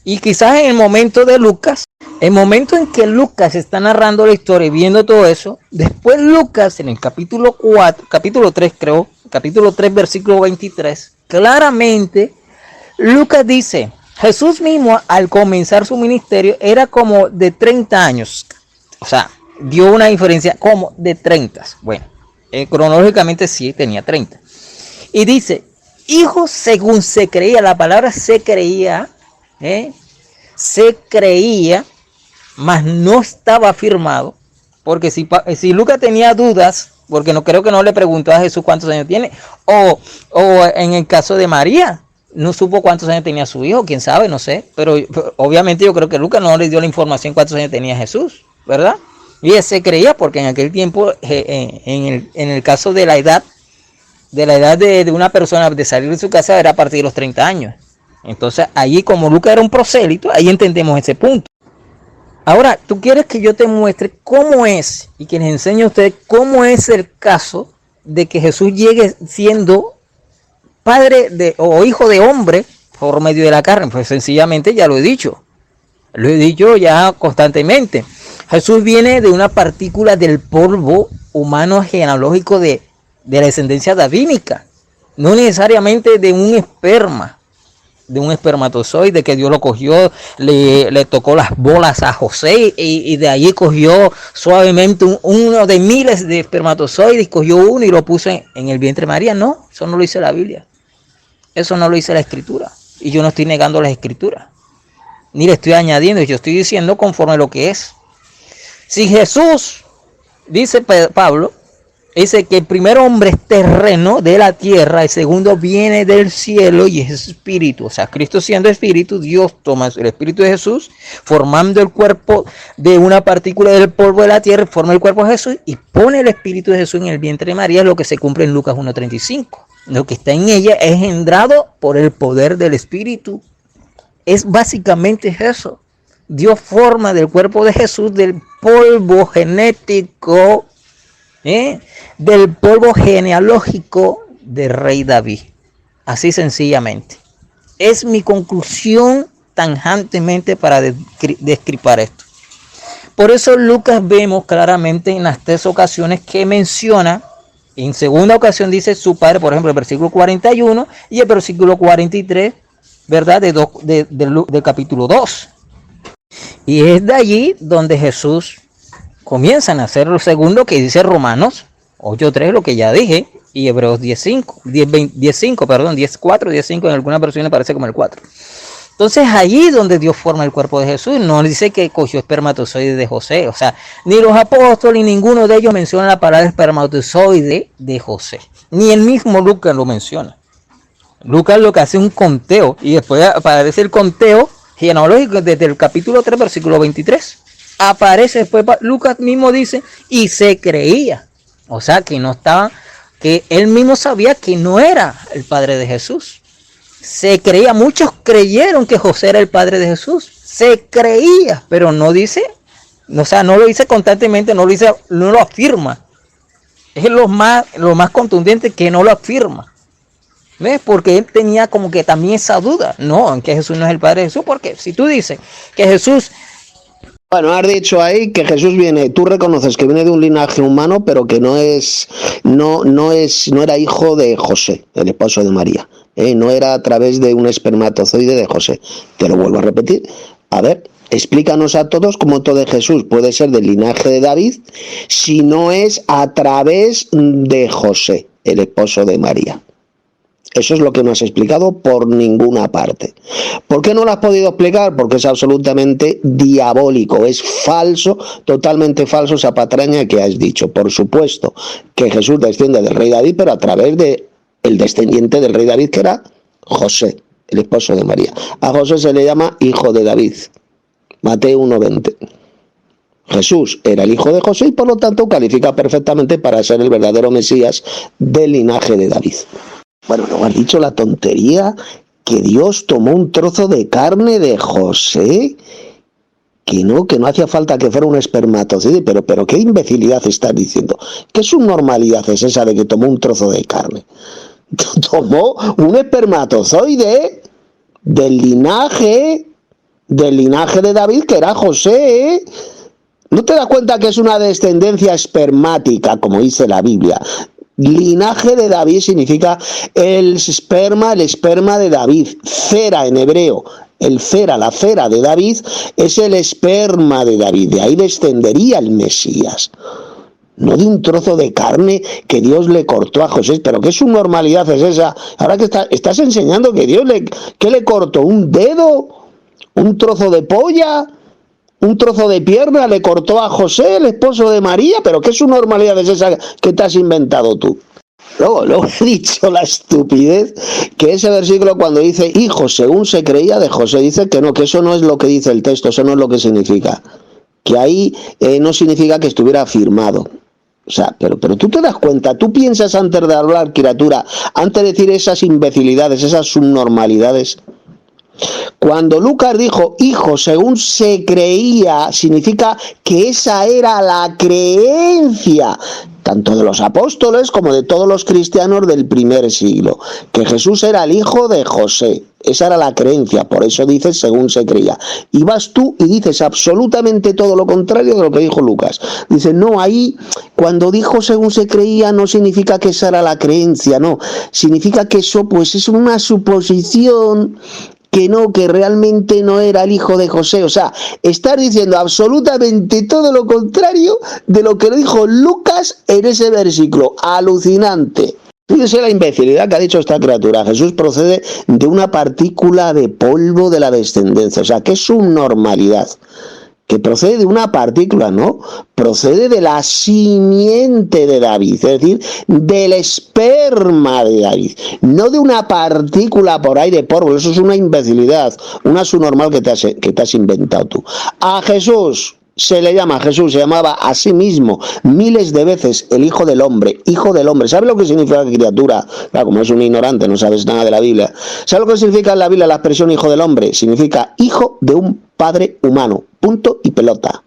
Y quizás en el momento de Lucas, el momento en que Lucas está narrando la historia y viendo todo eso, después Lucas en el capítulo 3, versículo 23, claramente Lucas dice: Jesús mismo al comenzar su ministerio era como de 30 años. O sea, dio una diferencia como de 30. Bueno, cronológicamente sí tenía 30. Y dice: hijo según se creía. La palabra se creía, mas no estaba afirmado. Porque si Lucas tenía dudas, porque no creo que no le preguntó a Jesús cuántos años tiene, o en el caso de María, no supo cuántos años tenía su hijo, quién sabe, no sé. Pero obviamente yo creo que Lucas no le dio la información cuántos años tenía Jesús, ¿verdad? Y él se creía, porque en aquel tiempo, en el caso de la edad de una persona de salir de su casa era a partir de los 30 años. Entonces, allí, como Lucas era un prosélito, ahí entendemos ese punto. Ahora, tú quieres que yo te muestre cómo es, y que les enseñe a ustedes cómo es el caso de que Jesús llegue siendo padre o hijo de hombre, por medio de la carne? Pues sencillamente ya lo he dicho ya constantemente. Jesús viene de una partícula del polvo humano genealógico de la descendencia davínica, no necesariamente de un esperma, de un espermatozoide que Dios lo cogió, le tocó las bolas a José y de allí cogió suavemente uno de miles de espermatozoides, cogió uno y lo puso en el vientre de María. No, eso no lo dice la Biblia, eso no lo dice la Escritura, y yo no estoy negando las Escrituras, ni le estoy añadiendo, yo estoy diciendo conforme a lo que es. Si Jesús, dice Pablo, dice que el primer hombre es terreno de la tierra, el segundo viene del cielo y es espíritu. O sea, Cristo siendo espíritu, Dios toma el espíritu de Jesús, formando el cuerpo de una partícula del polvo de la tierra, forma el cuerpo de Jesús y pone el espíritu de Jesús en el vientre de María, lo que se cumple en Lucas 1:35. Lo que está en ella es engendrado por el poder del espíritu. Es básicamente eso. Dios forma del cuerpo de Jesús del polvo genético, del polvo genealógico del rey David. Así sencillamente. Es mi conclusión tangentemente para descripar esto. Por eso Lucas vemos claramente en las 3 ocasiones que menciona. En segunda ocasión dice su padre, por ejemplo, el versículo 41 y el versículo 43, ¿verdad? Del capítulo 2. Y es de allí donde Jesús comienza a nacer lo segundo, que dice Romanos 8:3, lo que ya dije, y Hebreos 10:4, 10:5, en algunas versiones parece como el 4. Entonces allí donde Dios forma el cuerpo de Jesús, no dice que cogió espermatozoide de José, o sea, ni los apóstoles, ni ninguno de ellos menciona la palabra espermatozoide de José, ni el mismo Lucas lo menciona. Lucas lo que hace es un conteo, y después aparece el conteo genealógico desde el capítulo 3, versículo 23. Aparece después, Lucas mismo dice, y se creía, o sea, que no estaba, que él mismo sabía que no era el padre de Jesús. Se creía, muchos creyeron que José era el padre de Jesús. Se creía, pero no dice, o sea, no lo dice constantemente, no lo afirma. Es lo más contundente que no lo afirma. ¿Ves? Porque él tenía como que también esa duda. No, que Jesús no es el padre de Jesús. Porque si tú dices que Jesús... Bueno, has dicho ahí que Jesús viene, tú reconoces que viene de un linaje humano, pero que no era hijo de José, el esposo de María. No era a través de un espermatozoide de José. Te lo vuelvo a repetir. A ver, explícanos a todos cómo todo de Jesús puede ser del linaje de David si no es a través de José, el esposo de María. Eso es lo que no has explicado por ninguna parte. ¿Por qué no lo has podido explicar? Porque es absolutamente diabólico, es falso, totalmente falso esa patraña que has dicho. Por supuesto que Jesús desciende del rey David, pero a través de el descendiente del rey David, que era José, el esposo de María. A José se le llama hijo de David. Mateo 1:20. Jesús era el hijo de José y por lo tanto califica perfectamente para ser el verdadero Mesías del linaje de David. Bueno, ¿no has dicho la tontería que Dios tomó un trozo de carne de José? Que no hacía falta que fuera un espermatozoide, pero qué imbecilidad estás diciendo. ¿Qué subnormalidad es esa de que tomó un trozo de carne? Tomó un espermatozoide del linaje de David, que era José. ¿No te das cuenta que es una descendencia espermática, como dice la Biblia? Linaje de David significa el esperma de David. Cera en hebreo, la cera de David es el esperma de David. De ahí descendería el Mesías. No de un trozo de carne que Dios le cortó a José. Pero qué subnormalidad es esa. Ahora que estás enseñando que Dios le cortó un dedo, un trozo de polla, un trozo de pierna le cortó a José, el esposo de María. Pero qué subnormalidad es esa que te has inventado tú. Luego he dicho la estupidez que ese versículo cuando dice hijo según se creía de José, dice que no, que eso no es lo que dice el texto, eso no es lo que significa. Que ahí no significa que estuviera afirmado. O sea, pero tú te das cuenta, tú piensas antes de hablar, criatura, antes de decir esas imbecilidades, esas subnormalidades. Cuando Lucas dijo hijo según se creía, significa que esa era la creencia tanto de los apóstoles como de todos los cristianos del primer siglo, que Jesús era el hijo de José. Esa era la creencia, por eso dices según se creía. Y vas tú y dices absolutamente todo lo contrario de lo que dijo Lucas. Dice, no, ahí cuando dijo según se creía no significa que esa era la creencia, no. Significa que eso pues es una suposición, que realmente no era el hijo de José. O sea, estar diciendo absolutamente todo lo contrario de lo que lo dijo Lucas en ese versículo. Alucinante. Fíjese la imbecilidad que ha dicho esta criatura. Jesús procede de una partícula de polvo de la descendencia. O sea, que es su normalidad. Que procede de una partícula, ¿no? Procede de la simiente de David, es decir, del esperma de David, no de una partícula por ahí de polvo. Eso es una imbecilidad, una subnormal que te has inventado tú. A Jesús se le llama, Jesús se llamaba a sí mismo miles de veces el Hijo del Hombre, Hijo del Hombre. ¿Sabe lo que significa criatura? Claro, como es un ignorante, no sabes nada de la Biblia. ¿Sabe lo que significa en la Biblia la expresión Hijo del Hombre? Significa hijo de un padre humano, punto y pelota.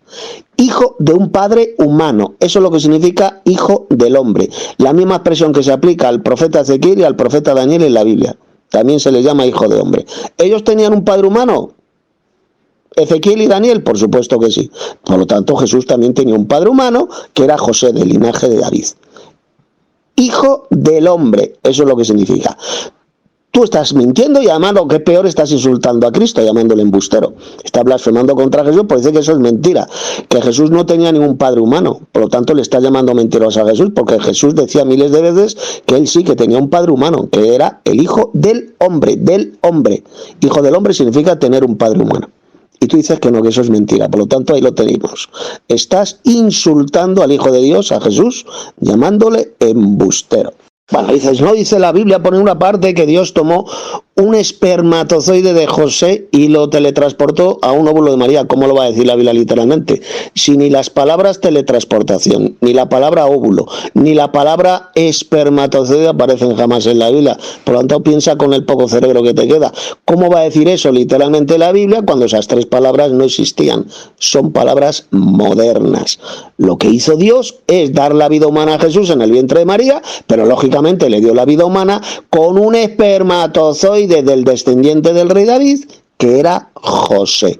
Hijo de un padre humano, eso es lo que significa Hijo del Hombre. La misma expresión que se aplica al profeta Ezequiel y al profeta Daniel en la Biblia. También se les llama Hijo de Hombre. ¿Ellos tenían un padre humano? Ezequiel y Daniel, por supuesto que sí. Por lo tanto, Jesús también tenía un padre humano, que era José, del linaje de David. Hijo del Hombre, eso es lo que significa. Tú estás mintiendo y además lo que es peor, estás insultando a Cristo, llamándole embustero. Estás blasfemando contra Jesús, pues dice que eso es mentira, que Jesús no tenía ningún padre humano. Por lo tanto, le está llamando mentiroso a Jesús, porque Jesús decía miles de veces que él sí que tenía un padre humano, que era el Hijo del Hombre, del hombre. Hijo del Hombre significa tener un padre humano. Y tú dices que no, que eso es mentira. Por lo tanto, ahí lo tenemos. Estás insultando al Hijo de Dios, a Jesús, llamándole embustero. Bueno, dices, no dice la Biblia por una parte que Dios tomó un espermatozoide de José y lo teletransportó a un óvulo de María. ¿Cómo lo va a decir la Biblia literalmente? Si ni las palabras teletransportación, ni la palabra óvulo, ni la palabra espermatozoide aparecen jamás en la Biblia. Por lo tanto, piensa con el poco cerebro que te queda. ¿Cómo va a decir eso literalmente la Biblia cuando esas tres palabras no existían? Son palabras modernas. Lo que hizo Dios es dar la vida humana a Jesús en el vientre de María, pero lógicamente le dio la vida humana con un espermatozoide del descendiente del rey David, que era José,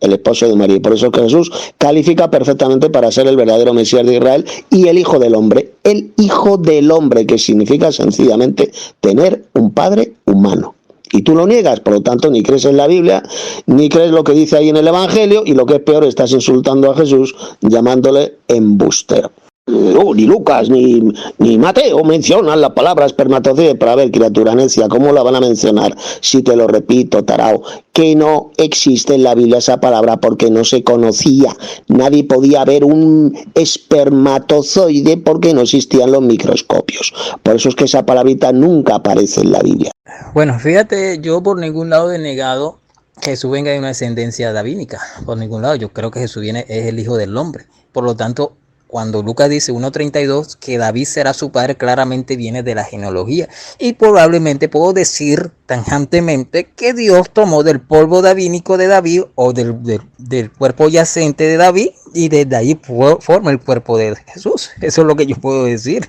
el esposo de María. Y por eso es que Jesús califica perfectamente para ser el verdadero Mesías de Israel y el Hijo del Hombre. El Hijo del Hombre, que significa sencillamente tener un padre humano. Y tú lo niegas, por lo tanto ni crees en la Biblia, ni crees lo que dice ahí en el Evangelio, y lo que es peor, estás insultando a Jesús llamándole embustero. No, ni Lucas ni Mateo mencionan la palabra espermatozoide. Para ver, criatura necia, ¿cómo la van a mencionar? Si te lo repito, tarao, que no existe en la Biblia esa palabra porque no se conocía. Nadie podía ver un espermatozoide porque no existían los microscopios. Por eso es que esa palabrita nunca aparece en la Biblia. Bueno, fíjate, yo por ningún lado he negado que Jesús venga de una descendencia davínica. Por ningún lado, yo creo que Jesús es el Hijo del Hombre. Por lo tanto, cuando Lucas dice 1.32 que David será su padre, claramente viene de la genealogía. Y probablemente puedo decir tangentemente que Dios tomó del polvo davínico de David o del cuerpo yacente de David y desde ahí forma el cuerpo de Jesús. Eso es lo que yo puedo decir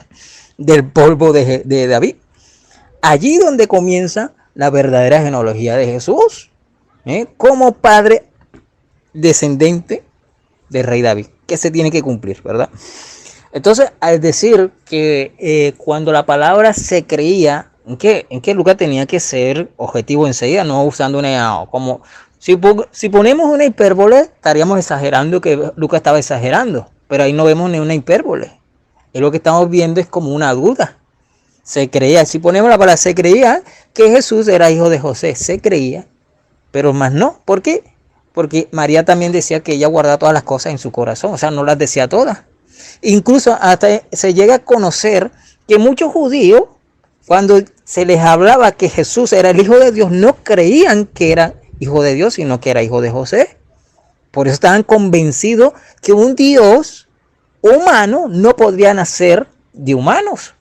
del polvo de David. Allí donde comienza la verdadera genealogía de Jesús, como padre descendente del rey David, que se tiene que cumplir, ¿verdad? Entonces, al decir que cuando la palabra se creía, ¿en qué lugar tenía que ser objetivo enseguida? No usando una, como si ponemos una hipérbole, estaríamos exagerando, que Lucas estaba exagerando, pero ahí no vemos ni una hipérbole. Y lo que estamos viendo es como una duda. Se creía, si ponemos la palabra se creía que Jesús era hijo de José, se creía, pero más no. ¿Por qué? Porque María también decía que ella guardaba todas las cosas en su corazón, o sea, no las decía todas. Incluso hasta se llega a conocer que muchos judíos, cuando se les hablaba que Jesús era el Hijo de Dios, no creían que era hijo de Dios, sino que era hijo de José. Por eso estaban convencidos que un Dios humano no podría nacer de humanos.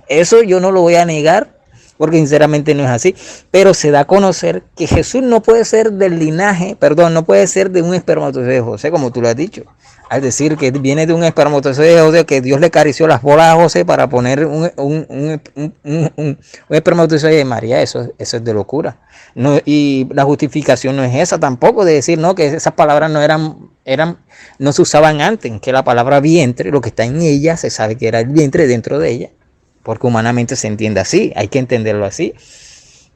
Eso yo no lo voy a negar, porque sinceramente no es así, pero se da a conocer que Jesús no puede ser del linaje, no puede ser de un espermatozoide de José, como tú lo has dicho. al decir que viene de un espermatozoide de José, que Dios le acarició las bolas a José para poner un espermatozoide de María, eso es de locura. No, y la justificación no es esa tampoco, de decir no, que esas palabras no se usaban antes, que la palabra vientre, lo que está en ella, se sabe que era el vientre dentro de ella, porque humanamente se entiende así, hay que entenderlo así.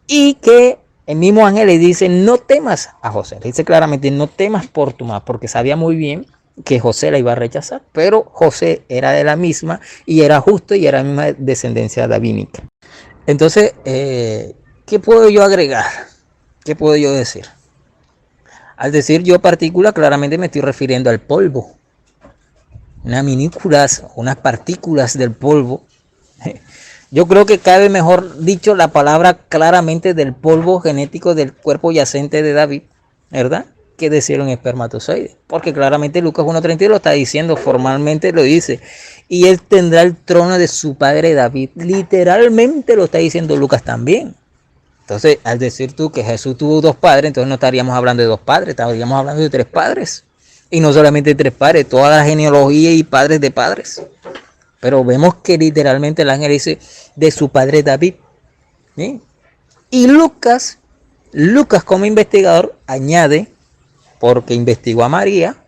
Y que el mismo ángel le dice, no temas a José, le dice claramente, no temas por tu madre, porque sabía muy bien que José la iba a rechazar, pero José era de la misma y era justo y era la misma descendencia davínica. Entonces, ¿qué puedo yo agregar? ¿Qué puedo yo decir? Al decir yo partícula, claramente me estoy refiriendo al polvo. Unas partículas del polvo. Yo creo que cabe mejor dicho la palabra claramente del polvo genético del cuerpo yacente de David, ¿verdad? Que decir un espermatozoide. Porque claramente Lucas 1.32 lo está diciendo, formalmente lo dice. Y él tendrá el trono de su padre David. Literalmente lo está diciendo Lucas también. Entonces, al decir tú que Jesús tuvo dos padres, entonces no estaríamos hablando de dos padres, estaríamos hablando de tres padres. Y no solamente de tres padres, toda la genealogía y padres de padres. Pero vemos que literalmente el ángel dice de su padre David. ¿Sí? Y Lucas como investigador añade, porque investigó a María,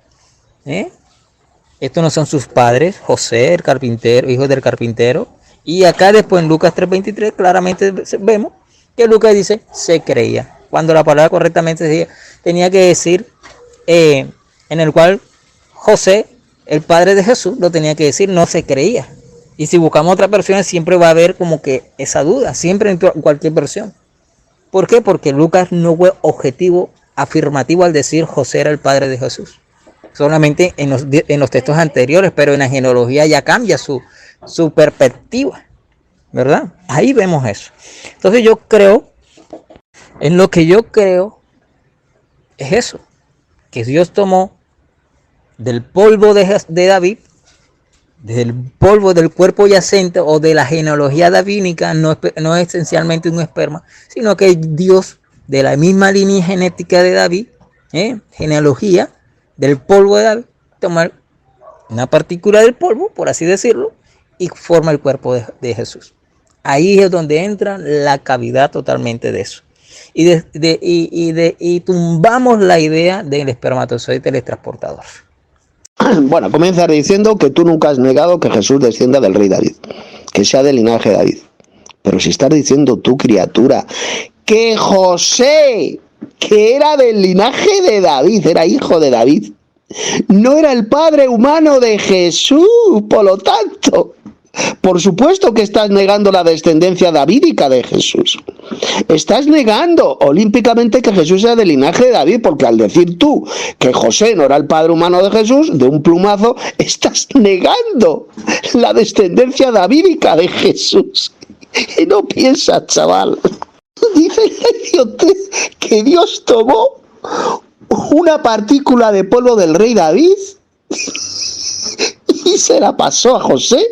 estos no son sus padres, José, el carpintero, hijo del carpintero. Y acá después en Lucas 3.23 claramente vemos que Lucas dice, se creía. Cuando la palabra correctamente tenía que decir, en el cual José, el padre de Jesús, lo tenía que decir, no se creía. Y si buscamos otra versión, siempre va a haber como que esa duda, siempre en cualquier versión. ¿Por qué? Porque Lucas no fue objetivo, afirmativo al decir José era el padre de Jesús. Solamente en los textos anteriores, pero en la genealogía ya cambia su perspectiva, ¿verdad? Ahí vemos eso. Entonces yo creo, en lo que yo creo, es eso, que Dios tomó del polvo de David, del polvo del cuerpo yacente o de la genealogía davínica, no es esencialmente un esperma, sino que Dios, de la misma línea genética de David, genealogía del polvo de David, toma una partícula del polvo, por así decirlo, y forma el cuerpo de Jesús. Ahí es donde entra la cavidad totalmente de eso. Y tumbamos la idea del espermatozoide teletransportador. Bueno, comienza diciendo que tú nunca has negado que Jesús descienda del rey David, que sea del linaje de David. Pero si estás diciendo tú, criatura, que José, que era del linaje de David, era hijo de David, no era el padre humano de Jesús, por lo tanto, por supuesto que estás negando la descendencia davídica de Jesús. Estás negando olímpicamente que Jesús sea del linaje de David, porque al decir tú que José no era el padre humano de Jesús, de un plumazo, estás negando la descendencia davídica de Jesús. Y no piensas, chaval. Dice que Dios tomó una partícula de polvo del rey David y se la pasó a José,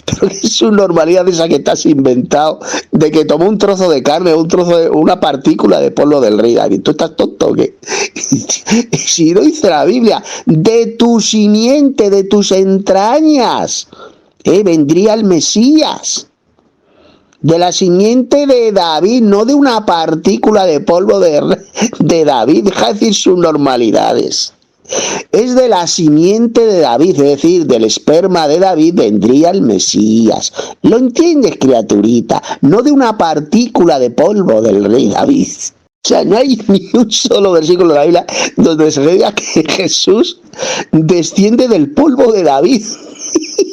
pero es su normalidad esa que te has inventado, de que tomó un trozo de carne, una partícula de polvo del rey David. ¿Tú estás tonto o qué? Si no dice la Biblia, de tu simiente, de tus entrañas, vendría el Mesías. De la simiente de David, no de una partícula de polvo de David. Deja de decir sus normalidades. Es de la simiente de David, es decir, del esperma de David vendría el Mesías. ¿Lo entiendes, criaturita? No de una partícula de polvo del rey David. O sea, no hay ni un solo versículo de la Biblia donde se diga que Jesús desciende del polvo de David.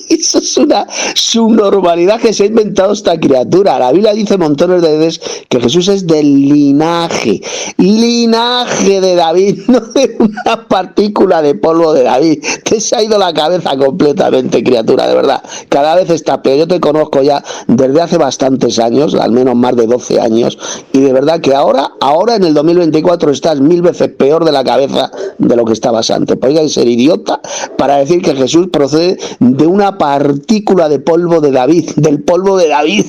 Eso es una subnormalidad que se ha inventado esta criatura. La Biblia dice montones de veces que Jesús es del linaje de David, no de una partícula de polvo de David. Te se ha ido la cabeza completamente, criatura, de verdad. Cada vez está peor. Yo te conozco ya desde hace bastantes años, al menos más de 12 años, y de verdad que ahora en el 2024 estás 1000 veces peor de la cabeza de lo que estabas antes. Podrías ser idiota para decir que Jesús procede de una partícula de polvo de David, del polvo de David.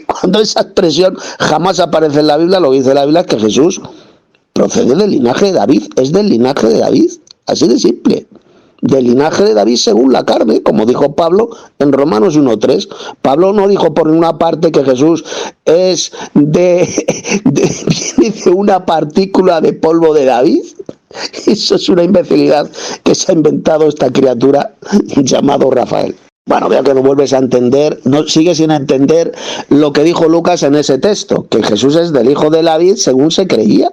Cuando esa expresión jamás aparece en la Biblia, lo que dice la Biblia es que Jesús procede del linaje de David, es del linaje de David, así de simple. del linaje de David según la carne, como dijo Pablo en Romanos 1:3. Pablo no dijo por una parte que Jesús es viene de una partícula de polvo de David. Eso es una imbecilidad que se ha inventado esta criatura llamado Rafael. Bueno, veo que no vuelves a entender, no sigues sin entender lo que dijo Lucas en ese texto, que Jesús es del hijo de David según se creía.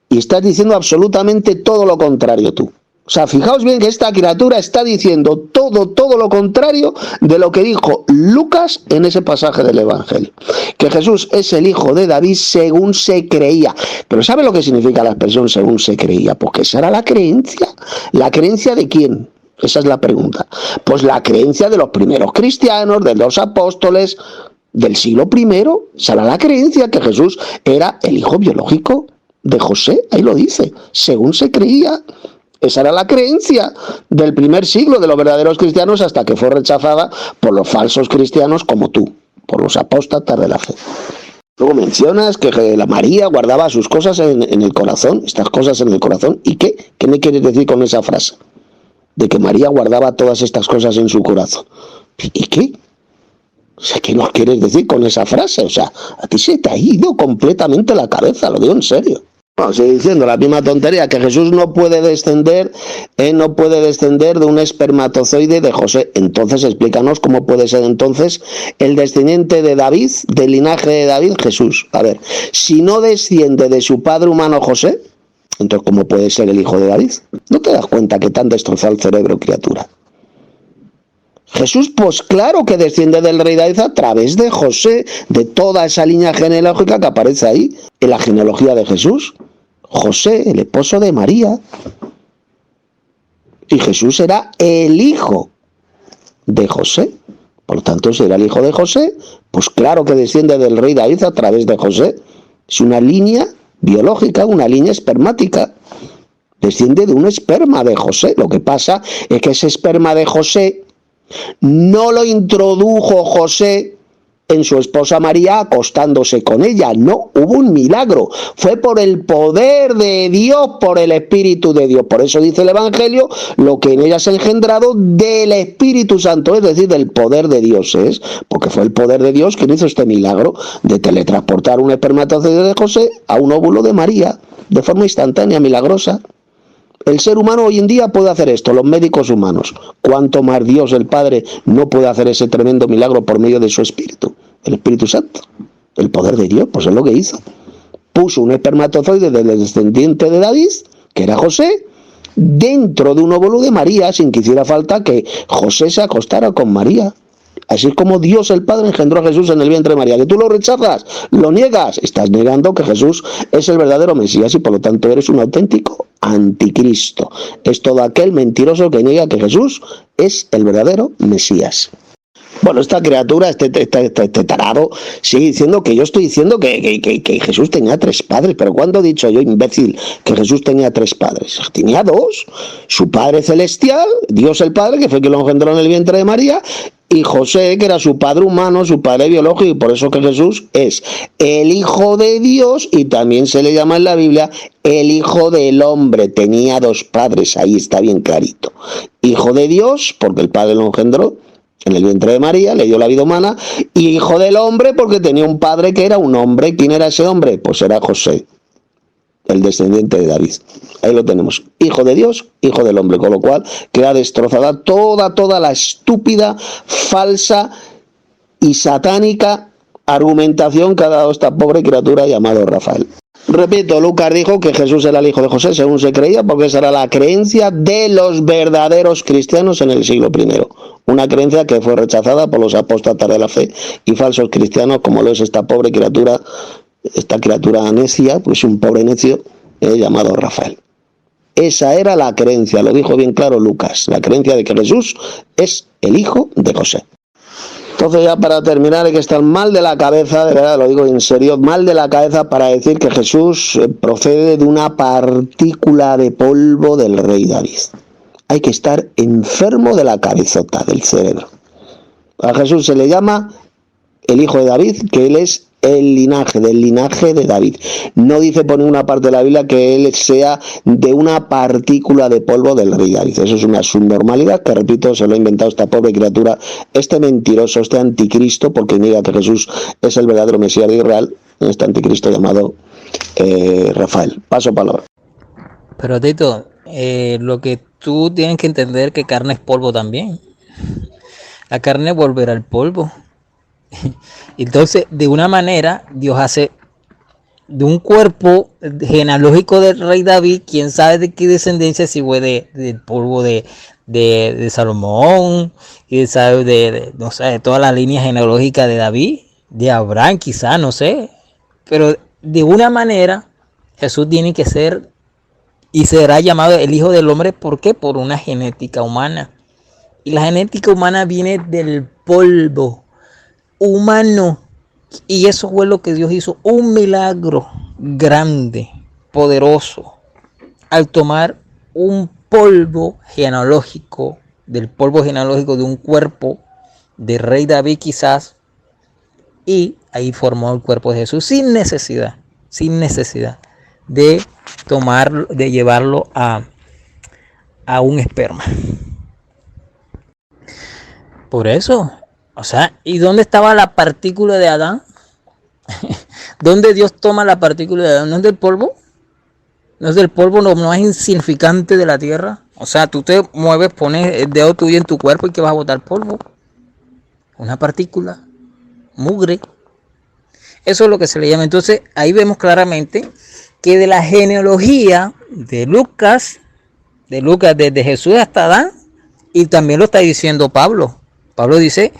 Y estás diciendo absolutamente todo lo contrario tú. O sea, fijaos bien que esta criatura está diciendo todo lo contrario de lo que dijo Lucas en ese pasaje del Evangelio. Que Jesús es el hijo de David según se creía. Pero ¿sabe lo que significa la expresión según se creía? Porque esa era la creencia. ¿La creencia de quién? Esa es la pregunta. Pues la creencia de los primeros cristianos, de los apóstoles del siglo I. Esa era la creencia, que Jesús era el hijo biológico de José. Ahí lo dice, según se creía. Esa era la creencia del primer siglo de los verdaderos cristianos, hasta que fue rechazada por los falsos cristianos como tú, por los apóstatas de la fe. Luego mencionas que la María guardaba sus cosas en el corazón, estas cosas en el corazón. ¿Y qué? ¿Qué me quieres decir con esa frase? De que María guardaba todas estas cosas en su corazón. ¿Y qué? O sea, ¿qué nos quieres decir con esa frase? O sea, a ti se te ha ido completamente la cabeza, lo digo en serio. Bueno, sigue diciendo la misma tontería, que Jesús no puede descender de un espermatozoide de José. Entonces, explícanos cómo puede ser entonces el descendiente de David, del linaje de David, Jesús. A ver, si no desciende de su padre humano José, entonces ¿cómo puede ser el hijo de David? ¿No te das cuenta que te han destrozado el cerebro, criatura? Jesús, pues claro que desciende del rey David a través de José, de toda esa línea genealógica que aparece ahí, en la genealogía de Jesús. José, el esposo de María. Y Jesús era el hijo de José. Por lo tanto, si era el hijo de José, pues claro que desciende del rey David a través de José. Es una línea biológica, una línea espermática. Desciende de un esperma de José. Lo que pasa es que ese esperma de José no lo introdujo José en su esposa María acostándose con ella. No, hubo un milagro. Fue por el poder de Dios, por el Espíritu de Dios. Por eso dice el Evangelio, lo que en ella se ha engendrado del Espíritu Santo, es decir, del poder de Dios. Es porque fue el poder de Dios quien hizo este milagro de teletransportar un espermatozoide de José a un óvulo de María, de forma instantánea, milagrosa. El ser humano hoy en día puede hacer esto, los médicos humanos. ¿Cuánto más Dios el Padre no puede hacer ese tremendo milagro por medio de su Espíritu? El Espíritu Santo, el poder de Dios, pues es lo que hizo. Puso un espermatozoide del descendiente de David, que era José, dentro de un óvulo de María, sin que hiciera falta que José se acostara con María. Así es como Dios el Padre engendró a Jesús en el vientre de María. ¿Que tú lo rechazas? ¿Lo niegas? Estás negando que Jesús es el verdadero Mesías y por lo tanto eres un auténtico anticristo. Es todo aquel mentiroso que niega que Jesús es el verdadero Mesías. Bueno, esta criatura, este tarado, sigue diciendo que yo estoy diciendo que Jesús tenía 3 padres. ¿Pero cuándo he dicho yo, imbécil, que Jesús tenía 3 padres? Tenía 2. Su Padre celestial, Dios el Padre, que fue quien lo engendró en el vientre de María, y José, que era su padre humano, su padre biológico, y por eso que Jesús es el Hijo de Dios, y también se le llama en la Biblia el Hijo del Hombre. Tenía 2 padres, ahí está bien clarito. Hijo de Dios, porque el Padre lo engendró en el vientre de María, le dio la vida humana, y hijo del hombre porque tenía un padre que era un hombre. ¿Quién era ese hombre? Pues era José, el descendiente de David. Ahí lo tenemos, hijo de Dios, hijo del hombre, con lo cual queda destrozada toda la estúpida, falsa y satánica argumentación que ha dado esta pobre criatura llamada Rafael. Repito, Lucas dijo que Jesús era el hijo de José según se creía, porque esa era la creencia de los verdaderos cristianos en el siglo I. Una creencia que fue rechazada por los apóstatas de la fe y falsos cristianos, como lo es esta pobre criatura, esta criatura necia, pues un pobre necio llamado Rafael. Esa era la creencia, lo dijo bien claro Lucas, la creencia de que Jesús es el hijo de José. Entonces, ya para terminar, hay que estar mal de la cabeza, de verdad lo digo en serio, mal de la cabeza para decir que Jesús procede de una partícula de polvo del rey David. Hay que estar enfermo de la cabezota, del cerebro. A Jesús se le llama el hijo de David, que él es el linaje, del linaje de David. No dice por ninguna parte de la Biblia que él sea de una partícula de polvo del rey David. Eso es una subnormalidad que, repito, se lo ha inventado esta pobre criatura, este mentiroso, este anticristo, porque niega que Jesús es el verdadero Mesías de Israel, este anticristo llamado Rafael. Paso palabra. Pero Tito, lo que tú tienes que entender que carne es polvo también. La carne volverá al polvo. Entonces, de una manera, Dios hace de un cuerpo genealógico del rey David, quién sabe de qué descendencia, si fue del polvo de Salomón, quién sabe no sé, de toda la línea genealógica de David, de Abraham quizá, no sé. Pero de una manera, Jesús tiene que ser y será llamado el Hijo del Hombre. ¿Por qué? Por una genética humana. Y la genética humana viene del polvo humano. Y eso fue lo que Dios hizo. Un milagro grande, poderoso. Al tomar un polvo genealógico, del polvo genealógico de un cuerpo de rey David quizás. Y ahí formó el cuerpo de Jesús sin necesidad de tomarlo, de llevarlo a un esperma. Por eso, o sea, ¿y dónde estaba la partícula de Adán? ¿Dónde Dios toma la partícula de Adán? ¿No es del polvo? ¿No es del polvo? ¿No es insignificante de la tierra? O sea, tú te mueves, pones el dedo tuyo en tu cuerpo y que vas a botar polvo. Una partícula, mugre. Eso es lo que se le llama. Entonces, ahí vemos claramente que de la genealogía de Lucas, desde Jesús hasta Adán, y también lo está diciendo Pablo. Pablo dice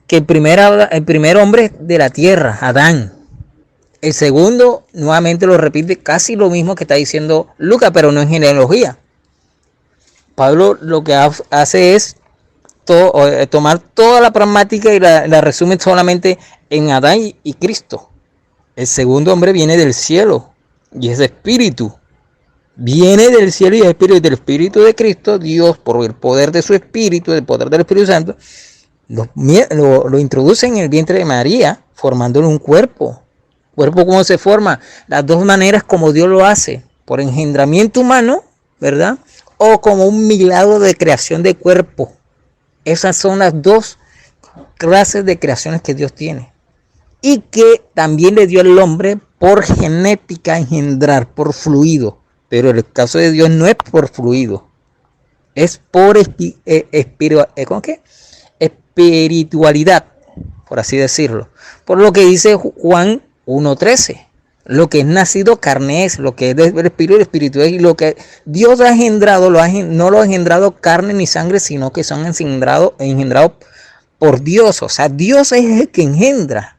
que el primer hombre de la tierra, Adán. El segundo, nuevamente lo repite, casi lo mismo que está diciendo Lucas, pero no en genealogía. Pablo lo que hace es tomar toda la pragmática y la resume solamente en Adán y Cristo. El segundo hombre viene del cielo y es espíritu. Viene del cielo y es espíritu, del espíritu de Cristo. Dios, por el poder de su espíritu, el poder del Espíritu Santo, lo introduce en el vientre de María, formándole un cuerpo. ¿Cuerpo cómo se forma? Las dos maneras como Dios lo hace, por engendramiento humano, ¿verdad? O como un milagro de creación de cuerpo. Esas son las dos clases de creaciones que Dios tiene. Y que también le dio al hombre por genética engendrar, por fluido. Pero en el caso de Dios no es por fluido. Es por espiritualidad, por así decirlo. Por lo que dice Juan 1:13. Lo que es nacido carne es, lo que es del espíritu, el espíritu es, y lo que Dios ha engendrado, no lo ha engendrado carne ni sangre, sino que son engendrados por Dios. O sea, Dios es el que engendra,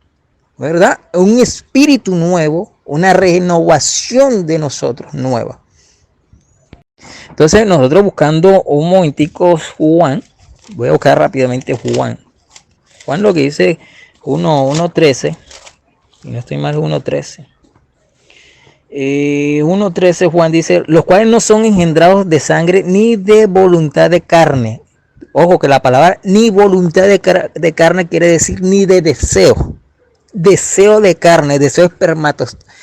¿verdad? Un espíritu nuevo, una renovación de nosotros nueva. Entonces nosotros buscando un momentico Juan, voy a buscar rápidamente Juan lo que dice 1:13, y no estoy mal, 1:13. 1:13 Juan dice, los cuales no son engendrados de sangre ni de voluntad de carne. Ojo que la palabra ni voluntad de carne quiere decir ni de deseo. Deseo de carne, deseo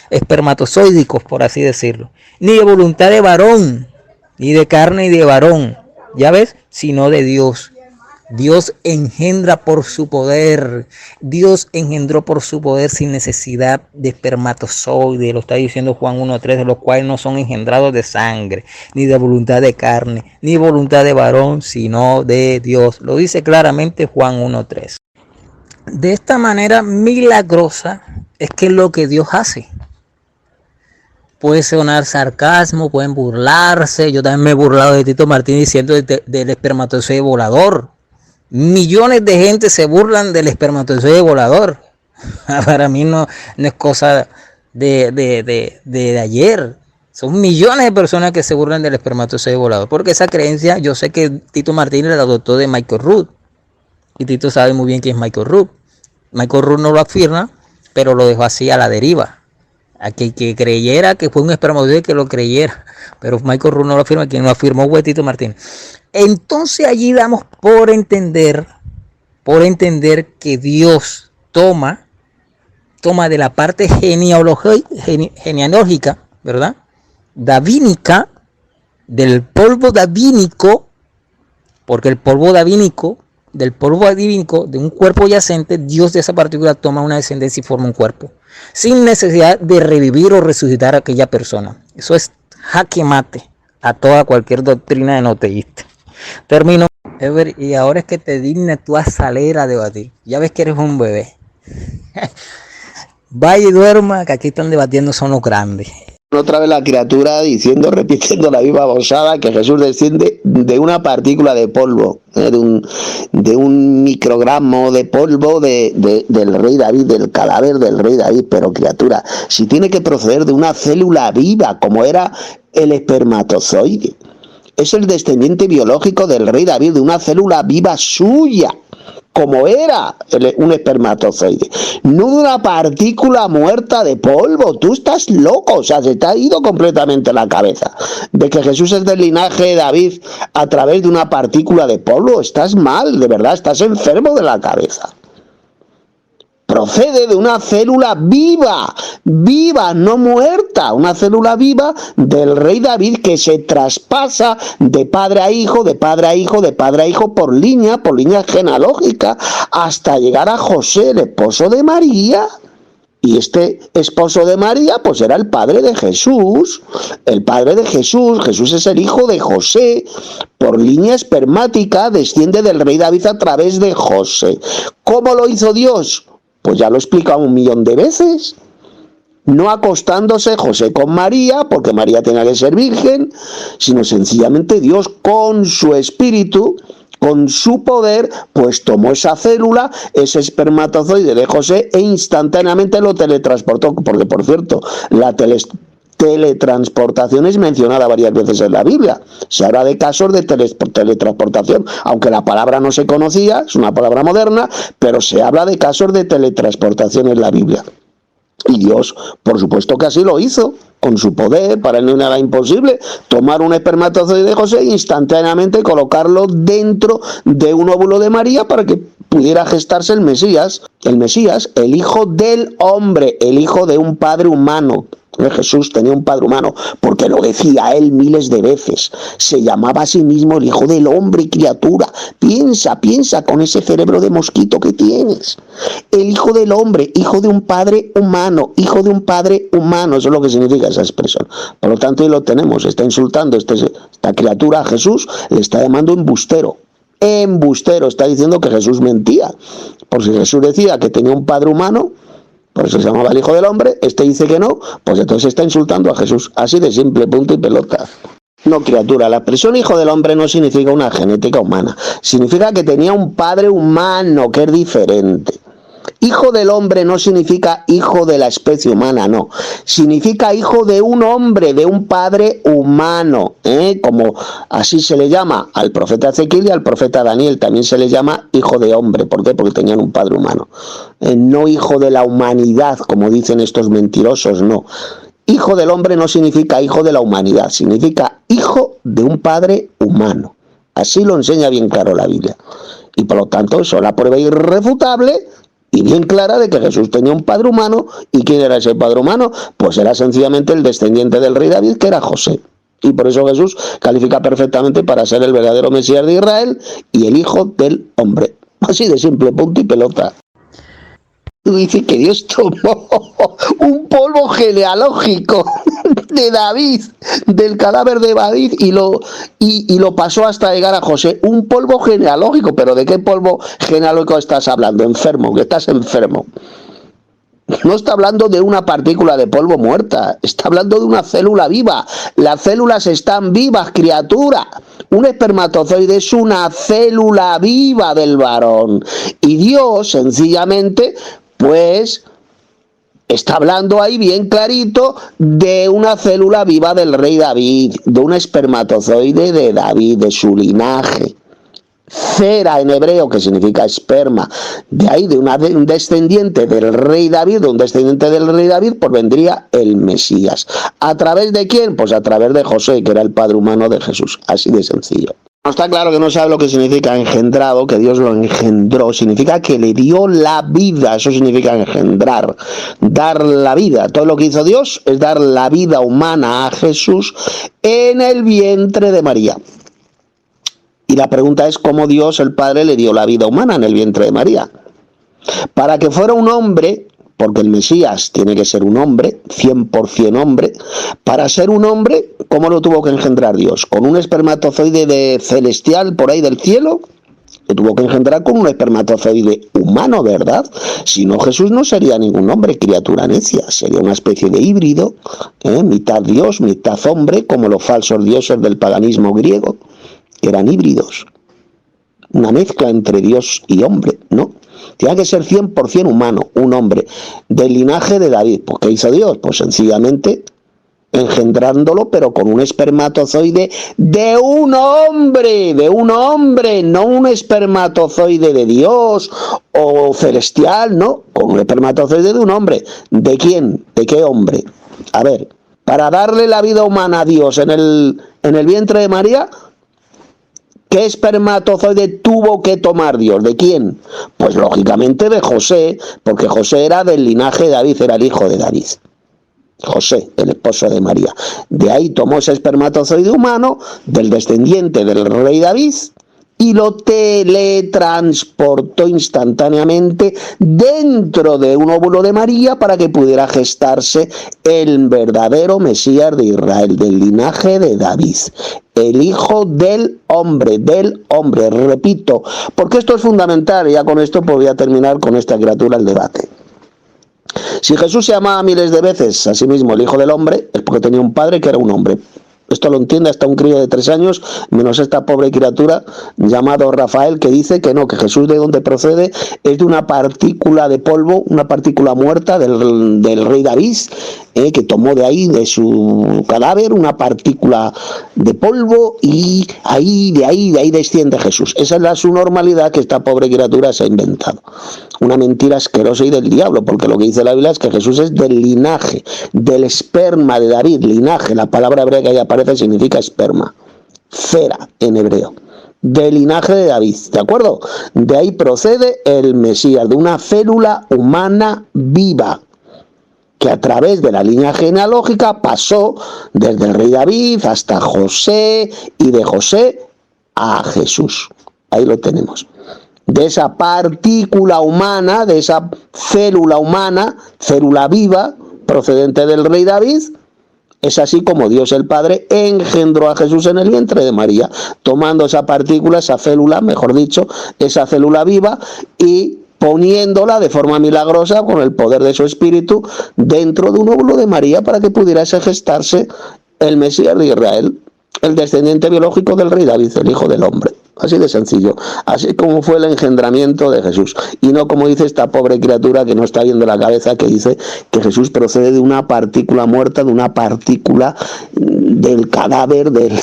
espermatozoídicos, por así decirlo. Ni de voluntad de varón, ni de carne y de varón, ya ves, sino de Dios. Dios engendra por su poder. Dios engendró por su poder sin necesidad de espermatozoide. Lo está diciendo Juan 1:3, de los cuales no son engendrados de sangre, ni de voluntad de carne, ni voluntad de varón, sino de Dios. Lo dice claramente Juan 1:3. De esta manera milagrosa es que es lo que Dios hace. Puede sonar sarcasmo, pueden burlarse. Yo también me he burlado de Tito Martín diciendo del espermatozoide volador. Millones de gente se burlan del espermatozoide volador. Para mí no es cosa de ayer. Son millones de personas que se burlan del espermatozoide volador. Porque esa creencia, yo sé que Tito Martínez la adoptó de Michael Rood. Y Tito sabe muy bien quién es Michael Rood. Michael Rood no lo afirma, pero lo dejó así a la deriva. A que creyera que fue un espermatozoide, que lo creyera. Pero Michael Rood no lo afirma, quien lo afirmó fue Tito Martínez. Entonces allí damos por entender que Dios toma toma de la parte genealógica, ¿verdad? Davínica, del polvo davínico, porque el polvo davínico, del polvo davínico de un cuerpo yacente, Dios de esa partícula toma una descendencia y forma un cuerpo, sin necesidad de revivir o resucitar a aquella persona. Eso es jaque mate a toda cualquier doctrina enoteísta. Termino. Ever, y ahora es que te dignes tú a salir a debatir. Ya ves que eres un bebé. Vaya y duerma, que aquí están debatiendo son los grandes. Otra vez la criatura diciendo, repitiendo la misma babosada, que Jesús desciende de una partícula de polvo, de un microgramo de polvo del rey David, del cadáver del rey David. Pero criatura, si tiene que proceder de una célula viva, como era el espermatozoide, es el descendiente biológico del rey David, de una célula viva suya, como era un espermatozoide, no de una partícula muerta de polvo. Tú estás loco, o sea, se te ha ido completamente la cabeza de que Jesús es del linaje de David a través de una partícula de polvo. Estás mal, de verdad, estás enfermo de la cabeza. Procede de una célula viva, no muerta, una célula viva del rey David, que se traspasa de padre a hijo, de padre a hijo, de padre a hijo, por línea genealógica, hasta llegar a José, el esposo de María. Y este esposo de María, pues era el padre de Jesús. El padre de Jesús, Jesús es el hijo de José. Por línea espermática desciende del rey David a través de José. ¿Cómo lo hizo Dios? Pues ya lo he explicado 1.000.000 de veces. No acostándose José con María, porque María tenía que ser virgen, sino sencillamente Dios con su espíritu, con su poder, pues tomó esa célula, ese espermatozoide de José, e instantáneamente lo teletransportó. Porque, por cierto, la teletransportación es mencionada varias veces en la Biblia. Se habla de casos de teletransportación, aunque la palabra no se conocía, es una palabra moderna, pero se habla de casos de teletransportación en la Biblia. Y Dios, por supuesto que así lo hizo, con su poder. Para él no era imposible tomar un espermatozoide de José e instantáneamente colocarlo dentro de un óvulo de María para que pudiera gestarse el Mesías, el hijo del hombre, el hijo de un padre humano. Jesús tenía un padre humano, porque lo decía él miles de veces. Se llamaba a sí mismo el hijo del hombre, criatura. Piensa con ese cerebro de mosquito que tienes. El hijo del hombre, hijo de un padre humano, hijo de un padre humano. Eso es lo que significa esa expresión. Por lo tanto, ahí lo tenemos. Está insultando esta criatura a Jesús, le está llamando embustero. Embustero, está diciendo que Jesús mentía. Por si Jesús decía que tenía un padre humano, por eso se llamaba el hijo del hombre, este dice que no, pues entonces está insultando a Jesús. Así de simple, punto y pelota. No, criatura, la expresión hijo del hombre no significa una genética humana. Significa que tenía un padre humano, que es diferente. Hijo del hombre no significa hijo de la especie humana, no. Significa hijo de un hombre, de un padre humano, como así se le llama al profeta Ezequiel y al profeta Daniel. También se le llama hijo de hombre. ¿Por qué? Porque tenían un padre humano. No hijo de la humanidad, como dicen estos mentirosos, no. Hijo del hombre no significa hijo de la humanidad, significa hijo de un padre humano. Así lo enseña bien claro la Biblia. Y por lo tanto, eso es la prueba irrefutable y bien clara de que Jesús tenía un padre humano. ¿Y quién era ese padre humano? Pues era sencillamente el descendiente del rey David, que era José. Y por eso Jesús califica perfectamente para ser el verdadero Mesías de Israel y el hijo del hombre. Así de simple, punto y pelota. Dice que Dios tomó un polvo genealógico de David, del cadáver de David, y lo pasó hasta llegar a José. Un polvo genealógico. ¿Pero de qué polvo genealógico estás hablando? Enfermo, que estás enfermo. No está hablando de una partícula de polvo muerta, está hablando de una célula viva. Las células están vivas, criatura. Un espermatozoide es una célula viva del varón. Y Dios, sencillamente, pues está hablando ahí bien clarito de una célula viva del rey David, de un espermatozoide de David, de su linaje. Cera en hebreo, que significa esperma. De ahí, de un descendiente del rey David, pues vendría el Mesías. ¿A través de quién? Pues a través de José, que era el padre humano de Jesús. Así de sencillo. No está claro que no sabe lo que significa engendrado, que Dios lo engendró, significa que le dio la vida, eso significa engendrar, dar la vida. Todo lo que hizo Dios es dar la vida humana a Jesús en el vientre de María. Y la pregunta es cómo Dios el Padre le dio la vida humana en el vientre de María. Para que fuera un hombre, porque el Mesías tiene que ser un hombre, 100% hombre, para ser un hombre, ¿cómo lo tuvo que engendrar Dios? ¿Con un espermatozoide de celestial por ahí del cielo? Lo tuvo que engendrar con un espermatozoide humano, ¿verdad? Si no, Jesús no sería ningún hombre, criatura necia, sería una especie de híbrido, mitad Dios, mitad hombre, como los falsos dioses del paganismo griego, que eran híbridos. Una mezcla entre Dios y hombre, ¿no? Tiene que ser 100% humano, un hombre del linaje de David. ¿Pues qué hizo Dios? Pues sencillamente engendrándolo, pero con un espermatozoide de un hombre, no un espermatozoide de Dios o celestial, no, con un espermatozoide de un hombre. ¿De quién? ¿De qué hombre? A ver, para darle la vida humana a Dios en el vientre de María, ¿qué espermatozoide tuvo que tomar Dios? ¿De quién? Pues lógicamente de José, porque José era del linaje de David, era el hijo de David. José, el esposo de María. De ahí tomó ese espermatozoide humano, del descendiente del rey David, y lo teletransportó instantáneamente dentro de un óvulo de María para que pudiera gestarse el verdadero Mesías de Israel, del linaje de David, el hijo del hombre, repito, porque esto es fundamental, y ya con esto pues voy a terminar con esta criatura el debate. Si Jesús se llamaba miles de veces a sí mismo el hijo del hombre, es porque tenía un padre que era un hombre. Esto lo entiende hasta un crío de 3 años, menos esta pobre criatura llamado Rafael, que dice que no, que Jesús de donde procede es de una partícula de polvo, una partícula muerta del rey David, que tomó de ahí, de su cadáver, una partícula de polvo, y de ahí desciende Jesús. Esa es su normalidad que esta pobre criatura se ha inventado. Una mentira asquerosa y del diablo, porque lo que dice la Biblia es que Jesús es del linaje, del esperma de David, linaje, la palabra hebrea que ahí aparece significa esperma, cera en hebreo, del linaje de David, ¿de acuerdo? De ahí procede el Mesías, de una célula humana viva, que a través de la línea genealógica pasó desde el rey David hasta José, y de José a Jesús. Ahí lo tenemos. De esa partícula humana, de esa célula humana, célula viva, procedente del rey David, es así como Dios el Padre engendró a Jesús en el vientre de María, tomando esa partícula, esa célula, mejor dicho, esa célula viva, y poniéndola de forma milagrosa con el poder de su espíritu dentro de un óvulo de María para que pudiese gestarse el Mesías de Israel, el descendiente biológico del rey David, el hijo del hombre. Así de sencillo, así como fue el engendramiento de Jesús, y no como dice esta pobre criatura que no está viendo la cabeza, que dice que Jesús procede de una partícula muerta, de una partícula del cadáver del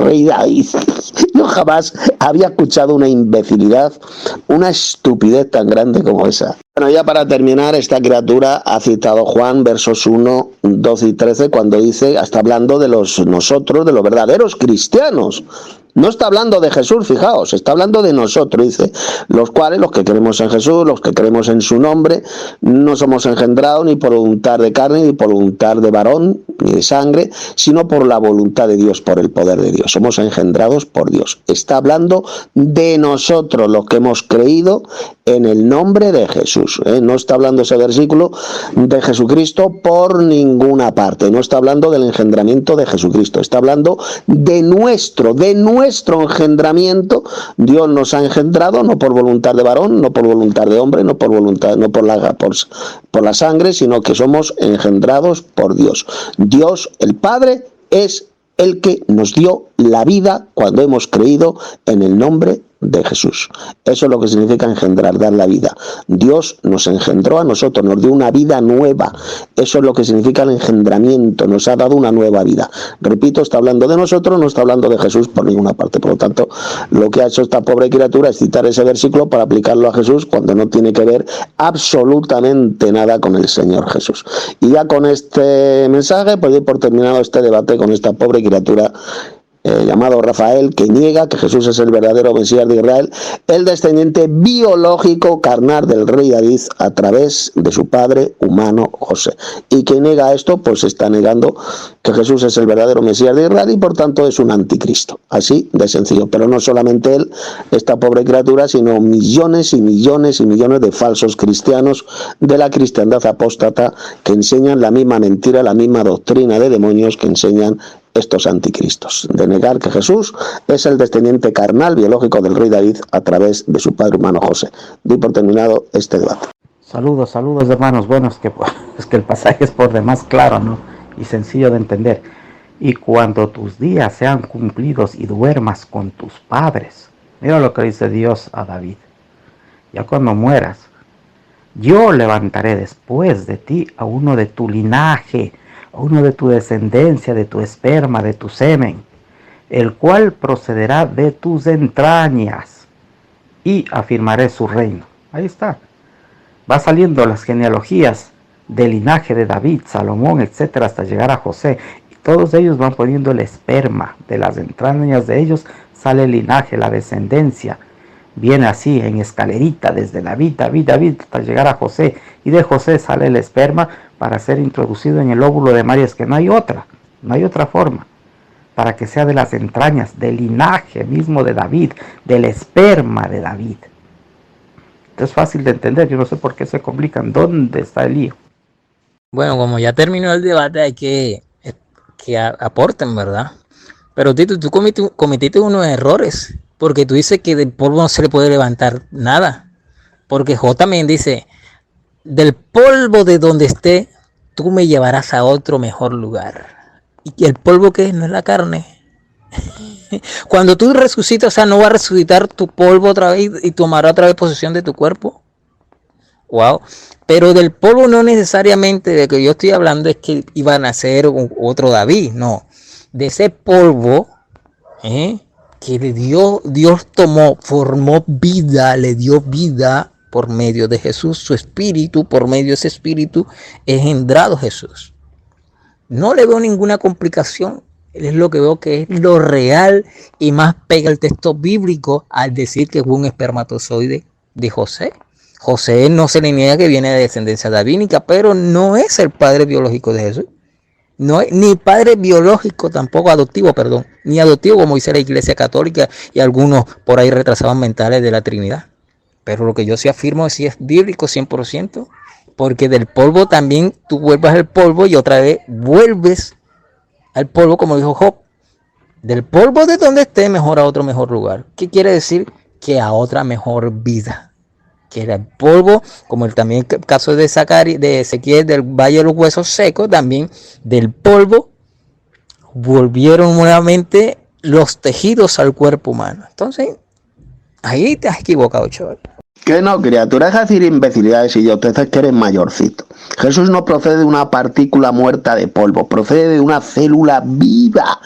rey David. Yo jamás había escuchado una imbecilidad, una estupidez tan grande como esa. Bueno, ya para terminar, esta criatura ha citado Juan, versos 1, 12 y 13, cuando dice, está hablando de nosotros, de los verdaderos cristianos. No está hablando de Jesús, fijaos, está hablando de nosotros, dice, los cuales, los que creemos en Jesús, los que creemos en su nombre, no somos engendrados ni por voluntad de carne, ni por voluntad de varón, ni de sangre, sino por la voluntad de Dios, por el poder de Dios. Somos engendrados por Dios. Está hablando de nosotros, los que hemos creído en el nombre de Jesús. No está hablando ese versículo de Jesucristo por ninguna parte. No está hablando del engendramiento de Jesucristo. Está hablando de nuestro engendramiento. Dios nos ha engendrado no por voluntad de varón, no por voluntad de hombre, no por la sangre, sino que somos engendrados por Dios. Dios, el Padre, es el que nos dio la vida cuando hemos creído en el nombre de Jesús. Eso es lo que significa engendrar, dar la vida. Dios nos engendró a nosotros, nos dio una vida nueva. Eso es lo que significa el engendramiento, nos ha dado una nueva vida. Repito, está hablando de nosotros, no está hablando de Jesús por ninguna parte. Por lo tanto, lo que ha hecho esta pobre criatura es citar ese versículo para aplicarlo a Jesús cuando no tiene que ver absolutamente nada con el Señor Jesús. Y ya con este mensaje pues doy por terminado este debate con esta pobre criatura llamado Rafael, que niega que Jesús es el verdadero Mesías de Israel, el descendiente biológico carnal del rey David a través de su padre humano José. Y quien niega esto, pues está negando que Jesús es el verdadero Mesías de Israel y por tanto es un anticristo. Así de sencillo. Pero no solamente él, esta pobre criatura, sino millones y millones y millones de falsos cristianos de la cristiandad apóstata que enseñan la misma mentira, la misma doctrina de demonios que enseñan estos anticristos, de negar que Jesús es el descendiente carnal biológico del rey David a través de su padre humano José. Doy por terminado este debate. Saludos hermanos. Bueno, es que el pasaje es por demás claro, ¿no? Y sencillo de entender. Y cuando tus días sean cumplidos y duermas con tus padres, mira lo que dice Dios a David. Ya cuando mueras, yo levantaré después de ti a uno de tu linaje, a uno de tu descendencia, de tu esperma, de tu semen, el cual procederá de tus entrañas, y afirmaré su reino. Ahí está. Va saliendo las genealogías del linaje de David, Salomón, etcétera, hasta llegar a José. Y todos ellos van poniendo el esperma. De las entrañas de ellos sale el linaje, la descendencia. Viene así en escalerita desde David, hasta llegar a José. Y de José sale el esperma para ser introducido en el óvulo de María. Es que no hay otra forma. Para que sea de las entrañas, del linaje mismo de David, del esperma de David. Es fácil de entender, yo no sé por qué se complican. ¿Dónde está el lío? Bueno, como ya terminó el debate, hay que aporten, ¿verdad? Pero Tito, tú cometiste unos errores, porque tú dices que del polvo no se le puede levantar nada. Porque J también dice, del polvo de donde esté, tú me llevarás a otro mejor lugar. ¿Y el polvo qué es? No es la carne. Cuando tú resucitas, o sea, no va a resucitar tu polvo otra vez y tomará otra vez posesión de tu cuerpo. Wow. Pero del polvo no necesariamente de que yo estoy hablando es que iba a nacer otro David, no. De ese polvo que Dios tomó, formó vida, le dio vida por medio de Jesús, su espíritu, por medio de ese espíritu, engendrado Jesús. No le veo ninguna complicación. Es lo que veo que es lo real y más pega el texto bíblico al decir que fue un espermatozoide de José. José no se le niega que viene de descendencia davínica, pero no es el padre biológico de Jesús. No es ni padre biológico, tampoco adoptivo, perdón, ni adoptivo como dice la Iglesia Católica y algunos por ahí retrasados mentales de la Trinidad. Pero lo que yo sí afirmo es si es bíblico 100%, porque del polvo también tú vuelves al polvo y otra vez vuelves al polvo, como dijo Job. Del polvo de donde esté, mejor a otro mejor lugar. ¿Qué quiere decir? Que a otra mejor vida. Que era el polvo, como también el caso de Ezequiel del Valle de los Huesos Secos, también del polvo volvieron nuevamente los tejidos al cuerpo humano. Entonces, ahí te has equivocado, chaval. Que no, criatura, es decir imbecilidades y yo te que eres mayorcito. Jesús no procede de una partícula muerta de polvo, procede de una célula viva,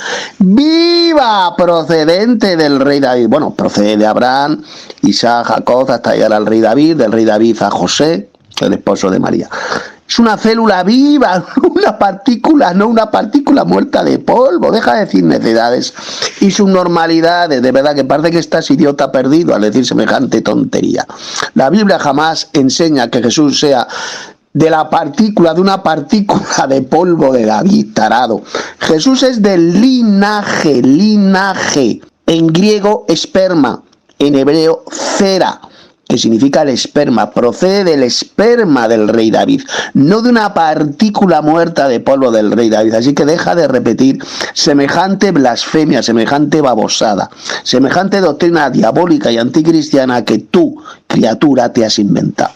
procedente del rey David. Bueno, procede de Abraham, Isaac, Jacob, hasta llegar al rey David, del rey David a José, el esposo de María. Es una célula viva, una partícula, no una partícula muerta de polvo. Deja de decir necedades y subnormalidades. De verdad que parece que estás idiota perdido al decir semejante tontería. La Biblia jamás enseña que Jesús sea de una partícula de polvo de David, tarado. Jesús es del linaje. En griego, esperma. En hebreo, cera, que significa el esperma, procede del esperma del rey David, no de una partícula muerta de polvo del rey David. Así que deja de repetir semejante blasfemia, semejante babosada, semejante doctrina diabólica y anticristiana que tú, criatura, te has inventado.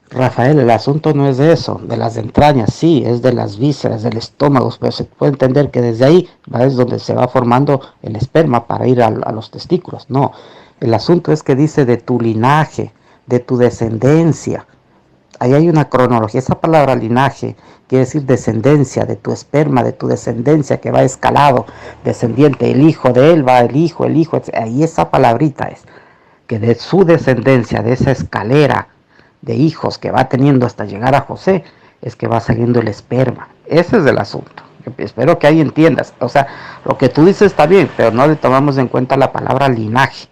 Rafael, el asunto no es de eso, de las entrañas, sí, es de las vísceras, del estómago, pero se puede entender que desde ahí es donde se va formando el esperma para ir a los testículos. No, el asunto es que dice de tu linaje, de tu descendencia. Ahí hay una cronología. Esa palabra linaje quiere decir descendencia, de tu esperma, de tu descendencia que va escalado, descendiente, el hijo de él va el hijo, ahí esa palabrita es, que de su descendencia, de esa escalera de hijos que va teniendo hasta llegar a José, es que va saliendo el esperma. Ese es el asunto. Espero que ahí entiendas. O sea, lo que tú dices está bien, pero no le tomamos en cuenta la palabra linaje.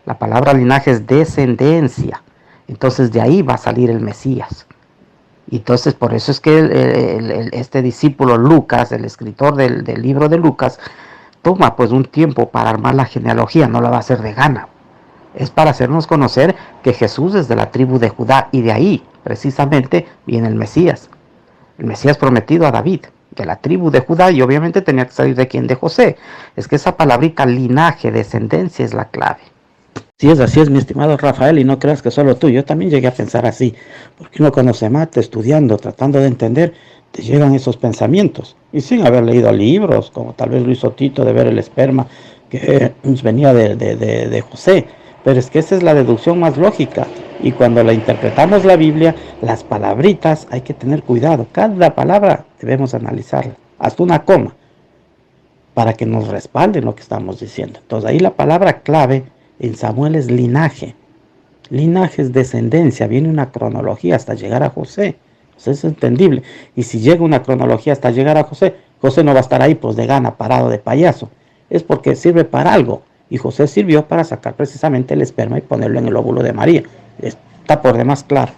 La palabra linaje es descendencia. Entonces de ahí va a salir el Mesías. Entonces por eso es que este discípulo Lucas, el escritor del libro de Lucas, toma pues un tiempo para armar la genealogía, no la va a hacer de gana. Es para hacernos conocer que Jesús es de la tribu de Judá y de ahí precisamente viene el Mesías prometido a David, de la tribu de Judá, y obviamente tenía que salir de quién, de José. Es que esa palabrita linaje, descendencia es la clave. Sí, es así, es mi estimado Rafael, y no creas que solo tú, yo también llegué a pensar así, porque uno cuando se mata estudiando, tratando de entender, te llegan esos pensamientos, y sin haber leído libros, como tal vez lo hizo Tito, de ver el esperma que venía de José, pero es que esa es la deducción más lógica, y cuando la interpretamos la Biblia, las palabritas hay que tener cuidado, cada palabra debemos analizarla, hasta una coma, para que nos respalden lo que estamos diciendo. Entonces ahí la palabra clave en Samuel es linaje. Linaje es descendencia, viene una cronología hasta llegar a José. Entonces es entendible. Y si llega una cronología hasta llegar a José, José no va a estar ahí pues de gana, parado de payaso. Es porque sirve para algo. Y José sirvió para sacar precisamente el esperma y ponerlo en el óvulo de María. Está por demás claro.